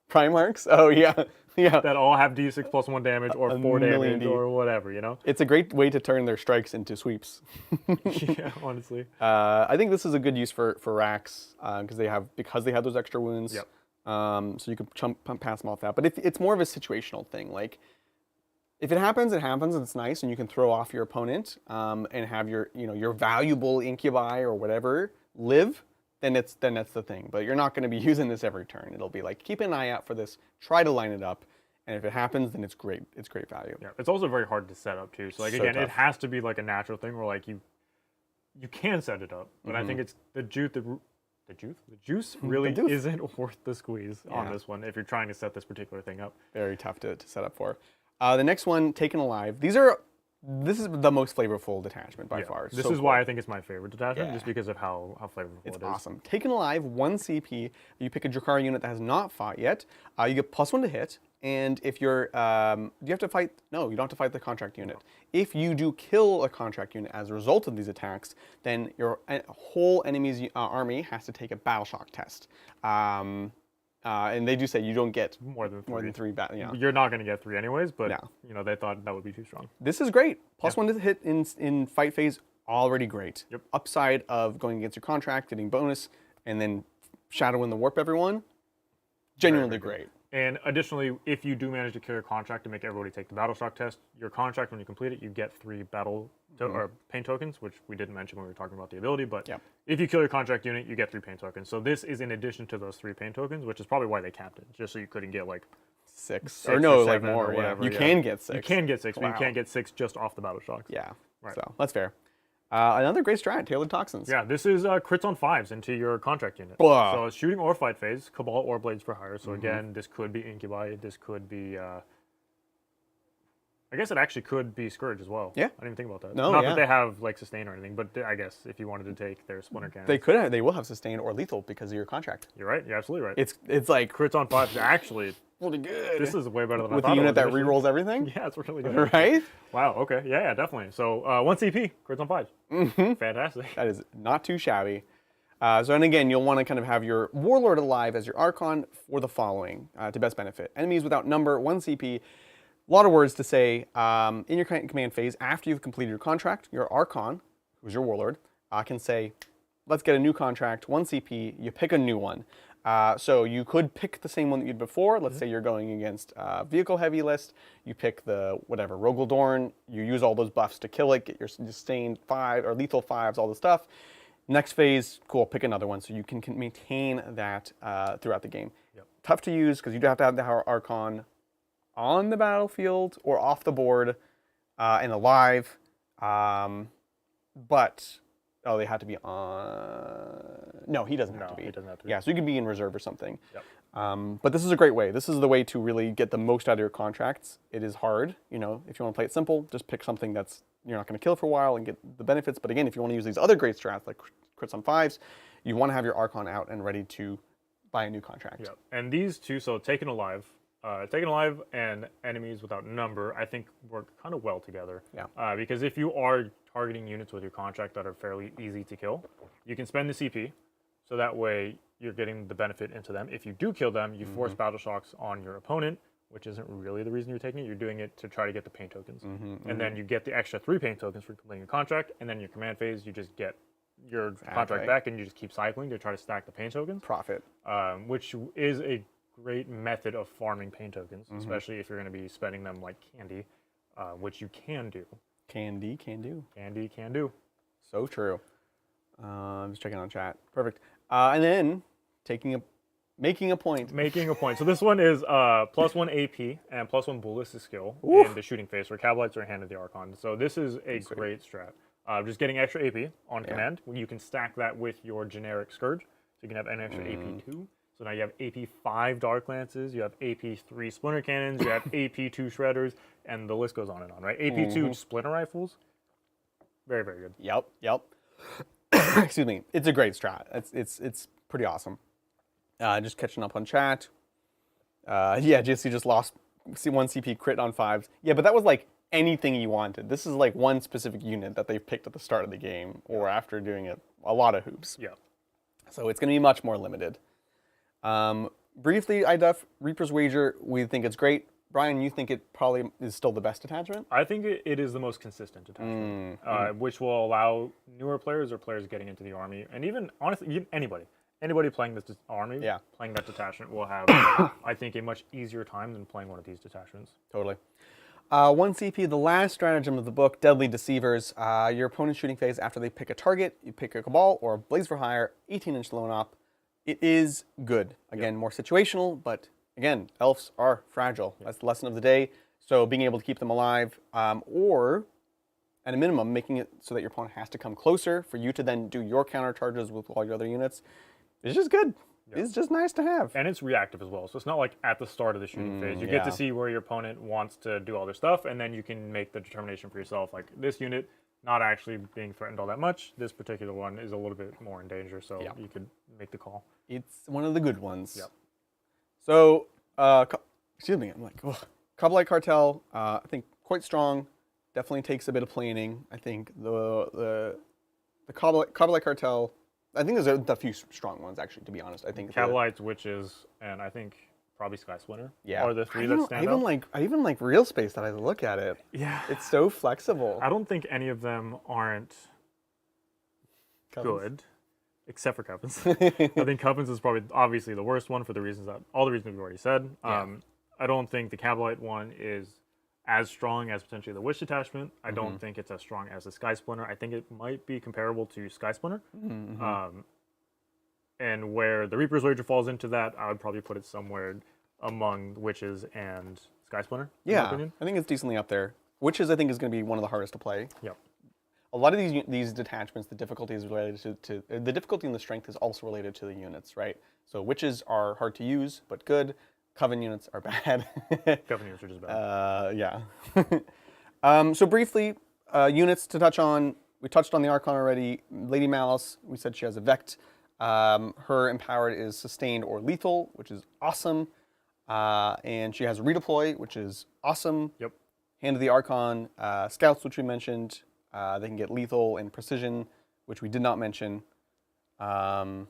Primarchs? Oh, yeah. Yeah. that all have d6 plus 1 damage or 4 damage or whatever, you know? It's a great way to turn their strikes into sweeps. Yeah, honestly. I think this is a good use for racks because they have those extra wounds. Yep. So you can pass them off that. But if it's more of a situational thing, like if it happens, and it's nice, and you can throw off your opponent and have your valuable incubi or whatever live. Then that's the thing. But you're not going to be using this every turn. It'll be like keep an eye out for this. Try to line it up. And if it happens, then it's great. It's great value. Yeah, it's also very hard to set up too. So like again, it has to be like a natural thing where like you can set it up, but I think it's the juice really isn't worth the squeeze on this one if you're trying to set this particular thing up. Very tough to set up for. The next one, Taken Alive. This is the most flavorful detachment by far. This is why I think it's my favorite detachment, just because of how flavorful it is. It's awesome. Taken Alive, 1 CP. You pick a Drukhari unit that has not fought yet. You get +1 to hit. And if you're, do you have to fight? No, you don't have to fight the contract unit. If you do kill a contract unit as a result of these attacks, then your whole enemy's army has to take a battle shock test. And they do say you don't get more than 3 You're not going to get 3 anyways, but you know they thought that would be too strong. This is great. +1 to hit in fight phase, already great. Yep. Upside of going against your contract, getting bonus, and then shadow in the warp everyone, genuinely great. And additionally, if you do manage to kill your contract and make everybody take the battle shock test, your contract, when you complete it, you get 3 or pain tokens, which we didn't mention when we were talking about the ability, but if you kill your contract unit, you get 3 pain tokens. So this is in addition to those 3 pain tokens, which is probably why they capped it, just so you couldn't get like 6 or no, like 7 more. or whatever. You can get 6. You can get 6, but you can't get 6 just off the battle shocks. Yeah, right. So that's fair. Another great strat, Tailored Toxins. Yeah, this is crits on 5s into your contract unit. Blah. So it's shooting or fight phase, Cabal or Blades for Hire. So again, this could be Incubi, this could be, I guess it actually could be Scourge as well. Yeah. I didn't even think about that. No, Not that they have like Sustain or anything, but I guess if you wanted to take their Splinter Cannon. They will have Sustain or Lethal because of your contract. You're right, you're absolutely right. It's like crits on 5s, actually. Pretty good. This is way better than I thought. With the unit that rerolls everything? Yeah, it's really good. Right? Wow, okay. Yeah, definitely. So 1 CP, crits on 5s. Fantastic. That is not too shabby. And again, you'll want to kind of have your Warlord alive as your Archon for the following to best benefit. Enemies without number, 1 CP. A lot of words to say. In your command phase, after you've completed your contract, your Archon, who's your Warlord, can say, let's get a new contract, 1 CP, you pick a new one. So you could pick the same one that you did before. Let's say you're going against vehicle heavy list. You pick the whatever Rogel Dorn. You use all those buffs to kill it. Get your sustained 5 or lethal 5s, all the stuff. Next phase, cool. Pick another one so you can maintain that throughout the game. Yep. Tough to use because you do have to have the Archon on the battlefield or off the board and alive. But oh, they have to be on. No, he doesn't have to be. He doesn't have to be. Yeah, so you could be in reserve or something. Yep. But this is a great way. This is the way to really get the most out of your contracts. It is hard, if you want to play it simple, just pick something that's you're not going to kill for a while and get the benefits. But again, if you want to use these other great strats like crits on 5s, you want to have your Archon out and ready to buy a new contract. Yep. And these two, so Taken Alive and Enemies Without Number, I think work kind of well together. Yeah. Because if you are targeting units with your contract that are fairly easy to kill, you can spend the CP, so that way you're getting the benefit into them. If you do kill them, you force battle shocks on your opponent, which isn't really the reason you're taking it. You're doing it to try to get the pain tokens. And then you get the extra 3 pain tokens for completing your contract, and then your command phase, you just get your contract back, and you just keep cycling to try to stack the pain tokens. Profit. Which is a great method of farming pain tokens, especially if you're going to be spending them like candy, which you can do. Candy can do. So true. I'm just checking on chat. Perfect. And then taking Making a point. Making a point. So this one is +1 AP and +1 ballistic skill in the shooting phase, where Cabalites are Hand of the Archon. So this is a great strat. Just getting extra AP on command. You can stack that with your generic Scourge. So you can have an extra AP2. So now you have AP5 Dark Lances, you have AP3 Splinter Cannons, you have AP2 Shredders, and the list goes on and on, right? AP2 Splinter Rifles. Very, very good. Yep. Excuse me. It's a great strat. It's pretty awesome. Just catching up on chat. JC just lost 1 CP crit on 5s. Yeah, but that was like anything you wanted. This is like one specific unit that they've picked at the start of the game or after doing a lot of hoops. Yeah. So it's going to be much more limited. Briefly, IDUF, Reaper's Wager, we think it's great. Brian, you think it probably is still the best detachment? I think it is the most consistent detachment, which will allow newer players or players getting into the army, and even, honestly, anybody playing this army, playing that detachment will have, I think, a much easier time than playing one of these detachments. Totally. 1 CP, the last stratagem of the book, Deadly Deceivers. Your opponent's shooting phase, after they pick a target, you pick a Cabal or a Blaze for Hire, 18-inch loan op. It is good. Again, more situational, but again, elves are fragile. That's the lesson of the day. So being able to keep them alive, or at a minimum, making it so that your opponent has to come closer for you to then do your counter charges with all your other units, is just good. It's just nice to have. And it's reactive as well. So it's not like at the start of the shooting phase. You get to see where your opponent wants to do all their stuff, and then you can make the determination for yourself. Like, this unit, not actually being threatened all that much. This particular one is a little bit more in danger, so you could make the call. It's one of the good ones. Yep. So, excuse me, I'm like, Cabalite Cartel, I think quite strong. Definitely takes a bit of planing. I think the Cabalite Cartel, I think there's a few strong ones, actually, to be honest. I think Cabalites, Witches, and I think probably Skysplinter are the three that stand out. I even like Realspace that I look at it. Yeah. It's so flexible. I don't think any of them aren't good, except for Covens. I think Covens is probably obviously the worst one for all the reasons we've already said. I don't think the Cabalite one is as strong as potentially the Witch Detachment. I don't think it's as strong as the Skysplinter. I think it might be comparable to Skysplinter. And where the Reaper's Wager falls into that, I would probably put it somewhere among Witches and Skysplinter. Yeah, I think it's decently up there. Witches, I think, is going to be one of the hardest to play. Yep. A lot of these detachments, the difficulty is related to the difficulty and the strength is also related to the units, right? So Witches are hard to use, but good. Coven units are bad. Coven units are just bad. Yeah. So briefly, units to touch on. We touched on the Archon already. Lady Malice, we said she has a Vect. Her empowered is sustained or lethal, which is awesome. And she has a redeploy, which is awesome. Yep. Hand of the Archon, Scouts, which we mentioned. They can get lethal and precision, which we did not mention. Drazar,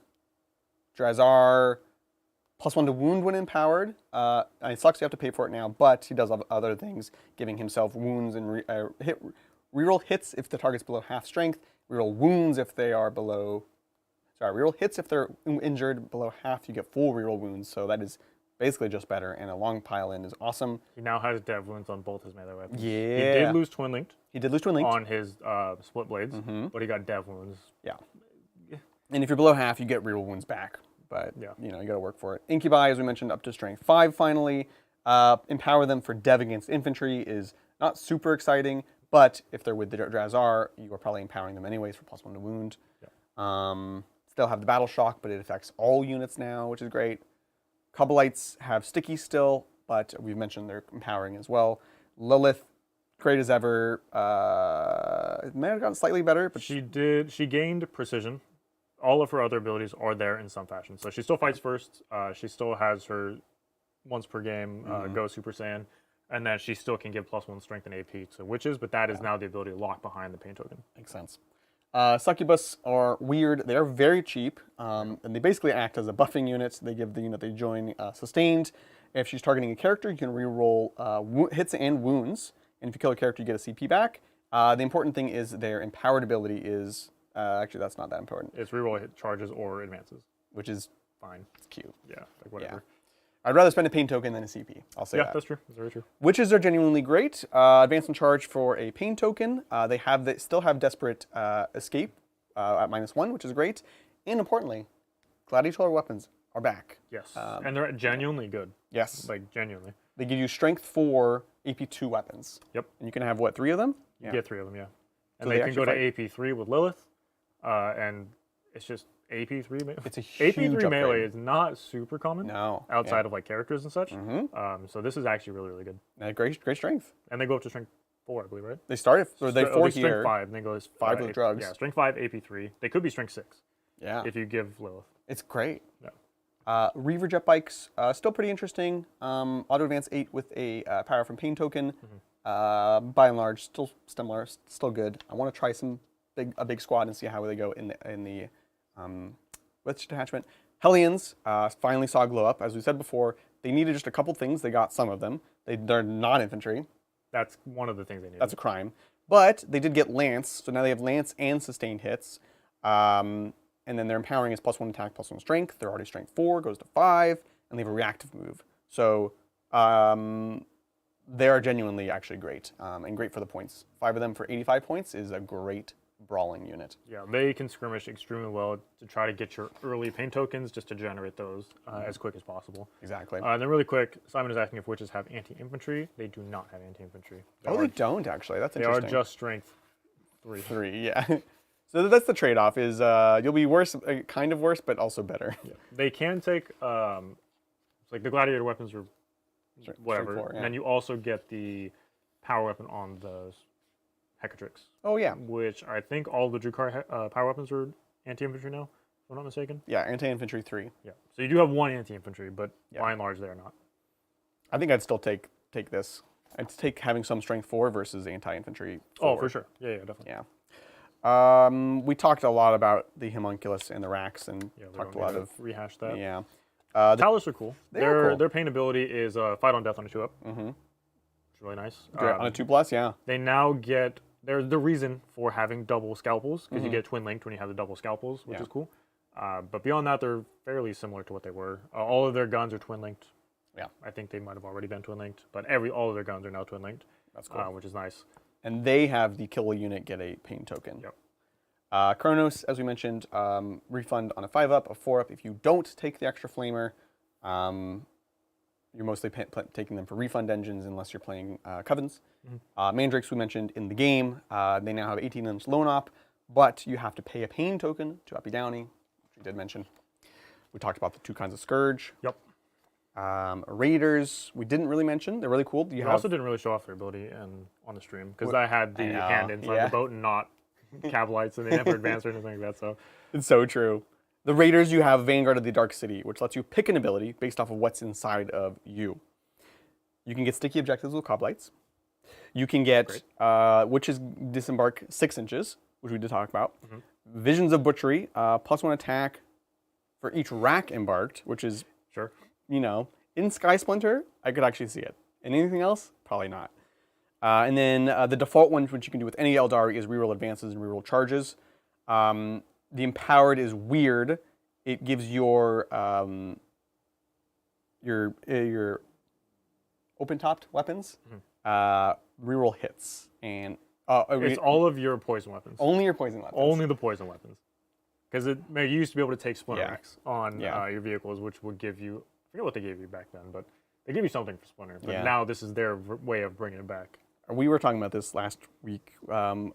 +1 to wound when empowered. It sucks you have to pay for it now, but he does have other things, giving himself wounds and reroll hits if the target's below half strength. Reroll wounds if they are below. Reroll hits if they're injured below half. You get full reroll wounds, so that is basically just better. And a long pile in is awesome. He now has dev wounds on both his melee weapons. Yeah. He did lose Twin Linked. He did lose Twin Linked on his split blades, but he got dev wounds. Yeah. And if you're below half, you get reroll wounds back. But you got to work for it. Incubi, as we mentioned, up to strength 5 finally. Empower them for dev against infantry is not super exciting, but if they're with the Drazar, you are probably empowering them anyways for +1 to wound. Yeah. Still have the battle shock, but it affects all units now, which is great. Cabalites have sticky still, but we've mentioned they're empowering as well. Lilith, great as ever. It may have gotten slightly better, but she gained precision. All of her other abilities are there in some fashion. So she still fights first. She still has her once per game go Super Saiyan. And then she still can give +1 strength and AP to Witches, but that is now the ability to lock behind the pain token. Makes sense. Succubus are weird. They are very cheap, and they basically act as a buffing unit. They give the unit they join sustained. If she's targeting a character, you can reroll hits and wounds. And if you kill a character, you get a CP back. The important thing is their empowered ability is... actually, that's not that important. It's reroll hit charges or advances. Which is fine. It's cute. Yeah, like whatever. Yeah. I'd rather spend a pain token than a CP. I'll say that. Yeah, that's true. That's very true. Witches are genuinely great. Advance and charge for a pain token. They still have desperate escape at -1, which is great. And importantly, gladiatorial weapons. are back. Yes, and they're genuinely good. Yes. Like, genuinely. They give you strength 4, AP 2 weapons. Yep. And you can have, what, 3 of them? You get 3 of them, yeah. And So they they can go to actually AP 3 with Lilith, and it's just AP 3. It's a AP huge 3 melee upgrade. is not super common. No. Outside of like characters and such. Mm-hmm. So this is actually really, really good. Great strength. And they go up to strength 4, I believe, right? They started, so they 4 here. Strength 5, and then goes 5 with drugs. Yeah, strength 5, AP 3. They could be strength 6. Yeah. If you give Lilith. It's great. Yeah. Reaver jet bikes, still pretty interesting. Auto advance 8 with a power from pain token. By and large, still similar, still good. I want to try a big squad and see how they go in the with detachment. Hellions finally saw glow up. As we said before, they needed just a couple things. They got some of them. They're not infantry. That's one of the things they need. That's a crime. But they did get lance, so now they have lance and sustained hits. And then their empowering is +1 attack, +1 strength. They're already strength 4, goes to 5, and they have a reactive move. So they are genuinely actually great, and great for the points. 5 of them for 85 points is a great brawling unit. Yeah, they can skirmish extremely well to try to get your early pain tokens just to generate those as quick as possible. Exactly. And then really quick, Simon is asking if witches have anti-infantry. They do not have anti-infantry. They don't actually. That's They interesting. are just strength 3. 3, yeah. So that's the trade-off is you'll be worse, kind of worse, but also better. Yeah. They can take, like the gladiator weapons or whatever, Strength 4, yeah. and then you also get the power weapon on the Hecatrix. Oh, yeah. Which I think all the Drukhari power weapons are anti-infantry now, if I'm not mistaken. Yeah, anti-infantry 3. Yeah. So you do have 1 anti-infantry, but Yeah. by and large, they're not. I think I'd still take this. I'd take having some strength 4 versus anti-infantry 4. Oh, for sure. Yeah, definitely. Yeah. We talked a lot about the homunculus and the racks, and Yeah, we talked a don't lot need of to rehash that. yeah. Talus are cool. are cool. Their pain ability is fight on death on a 2-up. Mm-hmm. It's really nice. On a 2+, yeah. They now get they're the reason for having double scalpels because you get twin linked when you have the double scalpels, which is cool. But beyond that, they're fairly similar to what they were. All of their guns are twin linked. Yeah, I think they might have already been twin linked, but all of their guns are now twin linked. That's cool. Which is nice. And they have the kill unit get a pain token. Yep. Chronos, as we mentioned, refund on a 5-up, a 4-up. If you don't take the extra flamer, you're mostly taking them for refund engines unless you're playing Covens. Mandrakes we mentioned in the game. They now have 18 inch loan op, but you have to pay a pain token to up your downy, which we did mention. We talked about the 2 kinds of Scourge. Yep. Raiders, we didn't really mention. They're really cool. You also didn't really show off their ability on the stream because I had the hand inside the boat and not Cabalites, and they never advanced or anything like that. So it's so true. The Raiders, you have Vanguard of the Dark City, which lets you pick an ability based off of what's inside of you. You can get sticky objectives with Cabalites. You can get Witch's Disembark 6 inches, which we did talk about. Visions of Butchery, +1 attack for each rack embarked, which is, in Skysplinter, I could actually see it. And anything else? Probably not. And then the default one, which you can do with any Eldari, is reroll advances and reroll charges. The empowered is weird. It gives your open-topped weapons reroll hits, and it's all of your poison weapons. Only your poison weapons. Only the poison weapons. Because you used to be able to take splinter racks on your vehicles, which would give you, I forget what they gave you back then, but they gave you something for splinter. But now this is their way of bringing it back. We were talking about this last week.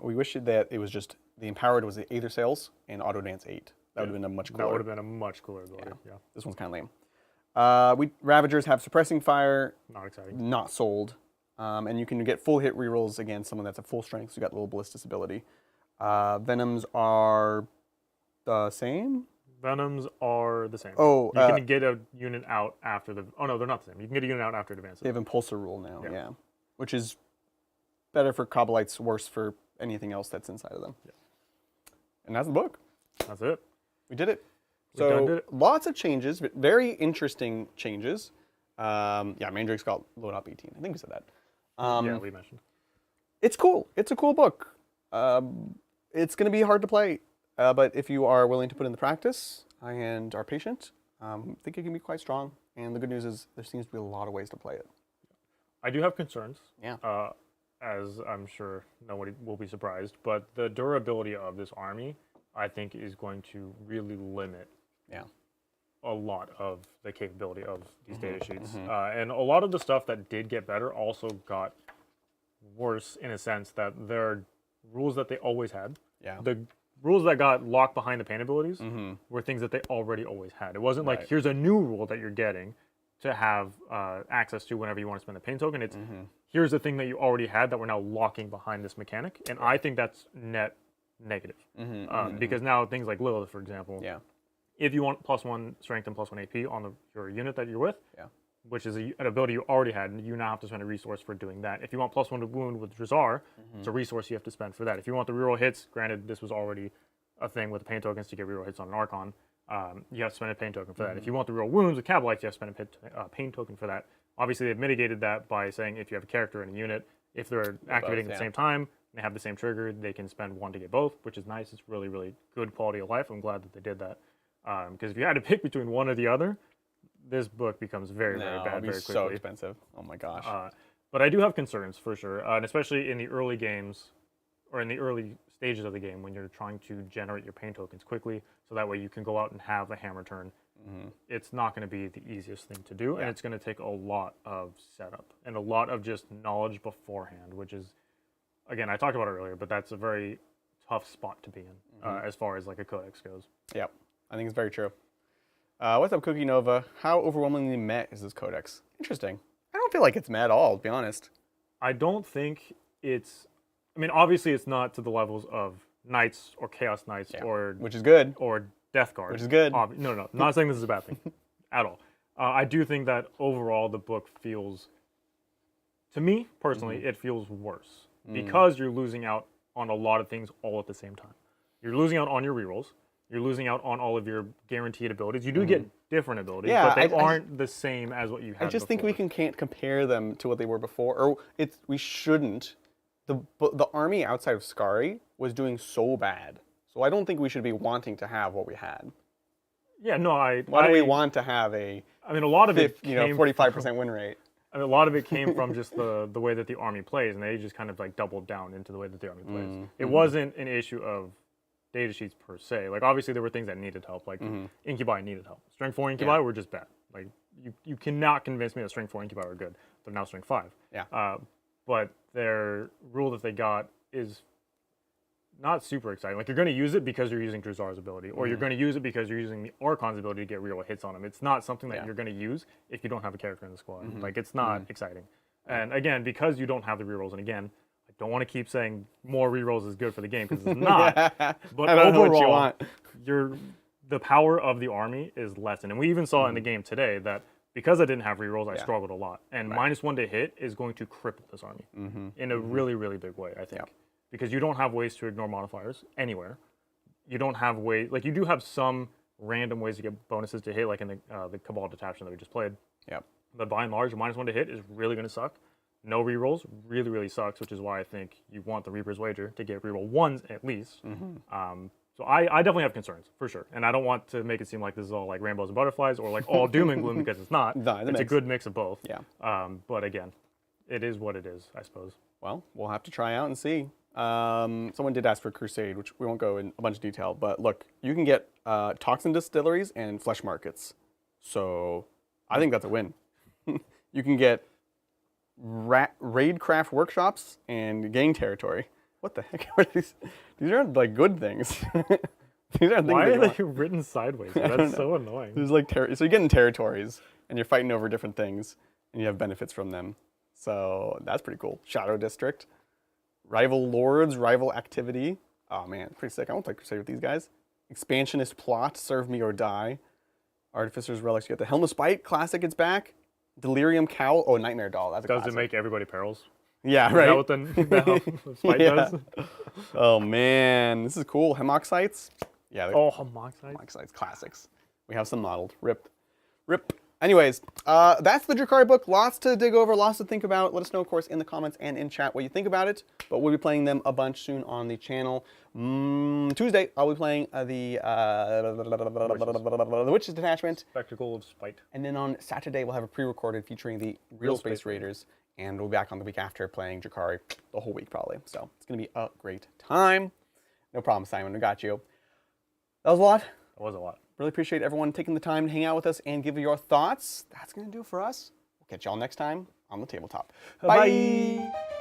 We wish that it was just the empowered was the Aether Sails and Auto Dance 8. That would have been a much cooler. That would have been a much cooler ability. Yeah. This one's kind of lame. Ravagers have suppressing fire. Not exciting. Not sold. And you can get full hit rerolls against someone that's at full strength, so you got a little ballistic ability. Venoms are the same? Venoms are the same. Oh, you can get a unit out after the. Oh no, they're not the same. You can get a unit out after it advances. They have Impulsor rule now, which is better for Cabalites, worse for anything else that's inside of them. Yeah. And that's the book. That's it. We did it. So lots of changes, very interesting changes. Mandrake's got load up 18. I think we said that. Yeah, we mentioned. It's cool. It's a cool book. It's going to be hard to play, but if you are willing to put in the practice and are patient, I think it can be quite strong. And the good news is there seems to be a lot of ways to play it. I do have concerns. Yeah. As I'm sure nobody will be surprised, but the durability of this army, I think, is going to really limit a lot of the capability of these data sheets. And a lot of the stuff that did get better also got worse in a sense that there are rules that they always had. Yeah. The rules that got locked behind the paint abilities were things that they already always had. It wasn't like, here's a new rule that you're getting to have access to whenever you want to spend the paint token. It's here's the thing that you already had that we're now locking behind this mechanic. And I think that's net negative. Because now things like Lilith, for example, if you want +1 strength and +1 AP on your unit that you're with, which is an ability you already had, and you now have to spend a resource for doing that. If you want +1 to wound with Drazar, it's a resource you have to spend for that. If you want the reroll hits, granted this was already a thing with the paint tokens to get reroll hits on an Archon, you have to spend a paint token for that. If you want the reroll wounds with Cabalites, you have to spend a paint token for that. Obviously they've mitigated that by saying if you have a character and a unit, if they're activating at the same time, and they have the same trigger, they can spend 1 to get both, which is nice. It's really, really good quality of life. I'm glad that they did that. Because if you had to pick between one or the other, this book becomes very, very bad very quickly. So expensive. Oh my gosh. But I do have concerns for sure, and especially in the early games, or in the early stages of the game when you're trying to generate your paint tokens quickly, so that way you can go out and have a hammer turn. It's not going to be the easiest thing to do, and it's going to take a lot of setup and a lot of just knowledge beforehand, which is, again, I talked about it earlier, but that's a very tough spot to be in as far as like a codex goes. Yep, I think it's very true. What's up, Cookie Nova? How overwhelmingly met is this codex? Interesting. I don't feel like it's met at all, to be honest. I don't think it's... I mean, obviously it's not to the levels of Knights or Chaos Knights or... Which is good. Or Death Guard. Which is good. No, I'm not saying this is a bad thing at all. I do think that overall the book feels... To me, personally, it feels worse. Because you're losing out on a lot of things all at the same time. You're losing out on your rerolls. You're losing out on all of your guaranteed abilities. You do get different abilities, but they aren't the same as what you had I just before. think we can't compare them to what they were before, or we shouldn't. The army outside of Skari was doing so bad, so I don't think we should be wanting to have what we had. Yeah, no, Why do we want to have a? I mean, a lot of it, 45% win rate. I mean, a lot of it came from just the way that the army plays, and they just kind of like doubled down into the way that the army plays. It wasn't an issue of data sheets per se. Like obviously there were things that needed help, like Incubi needed help. Strength 4 Incubi were just bad. Like you cannot convince me that Strength 4 Incubi are good. They're now Strength 5. Yeah. But their rule that they got is not super exciting. Like you're going to use it because you're using Drazar's ability, or you're going to use it because you're using the Archon's ability to get reroll hits on him. It's not something that you're going to use if you don't have a character in the squad. Like it's not exciting. And again, because you don't have the rerolls, and again, don't want to keep saying more rerolls is good for the game because it's not. But I don't know overall, what you want. The power of the army is lessened. And we even saw in the game today that because I didn't have rerolls, I struggled a lot. And -1 to hit is going to cripple this army in a really, really big way, I think. Because you don't have ways to ignore modifiers anywhere. You don't have ways, like you do have some random ways to get bonuses to hit, like in the Cabal Detachment that we just played. But by and large, -1 to hit is really going to suck. No rerolls really, really sucks, which is why I think you want the Reaper's Wager to get reroll 1s at least. So I definitely have concerns, for sure. And I don't want to make it seem like this is all like rainbows and butterflies or like all doom and gloom because it's not. No, it's a good mix of both. Yeah. But again, it is what it is, I suppose. Well, we'll have to try out and see. Someone did ask for Crusade, which we won't go in a bunch of detail. But look, you can get toxin distilleries and flesh markets. So I think that's a win. You can get raid craft workshops and gang territory. What the heck are these? These aren't like good things. These aren't things. Why are they written sideways? That's so annoying. There's like so you're getting territories and you're fighting over different things and you have benefits from them. So that's pretty cool. Shadow District, rival lords, rival activity. Oh man, pretty sick. I won't play Crusade with these guys. Expansionist plot, serve me or die. Artificer's relics. You got the Helm of Spite classic. It's back. Delirium Cowl. Oh, Nightmare Doll. That's a classic. Does it make everybody perils? Yeah, right. Is that what the Spite does? Oh man, this is cool. Hemoxites. Yeah. Hemoxites. Hemoxites classics. We have some modeled. Rip. Anyways, that's the Drukhari book. Lots to dig over, lots to think about. Let us know, of course, in the comments and in chat what you think about it. But we'll be playing them a bunch soon on the channel. Tuesday, I'll be playing the Witch's Detachment. Spectacle of Spite. And then on Saturday, we'll have a pre-recorded featuring the Realspace Raiders. And we'll be back on the week after playing Drukhari the whole week, probably. So it's going to be a great time. No problem, Simon. We got you. That was a lot. That was a lot. Really appreciate everyone taking the time to hang out with us and give your thoughts. That's going to do it for us. We'll catch y'all next time on the tabletop. Bye. Bye.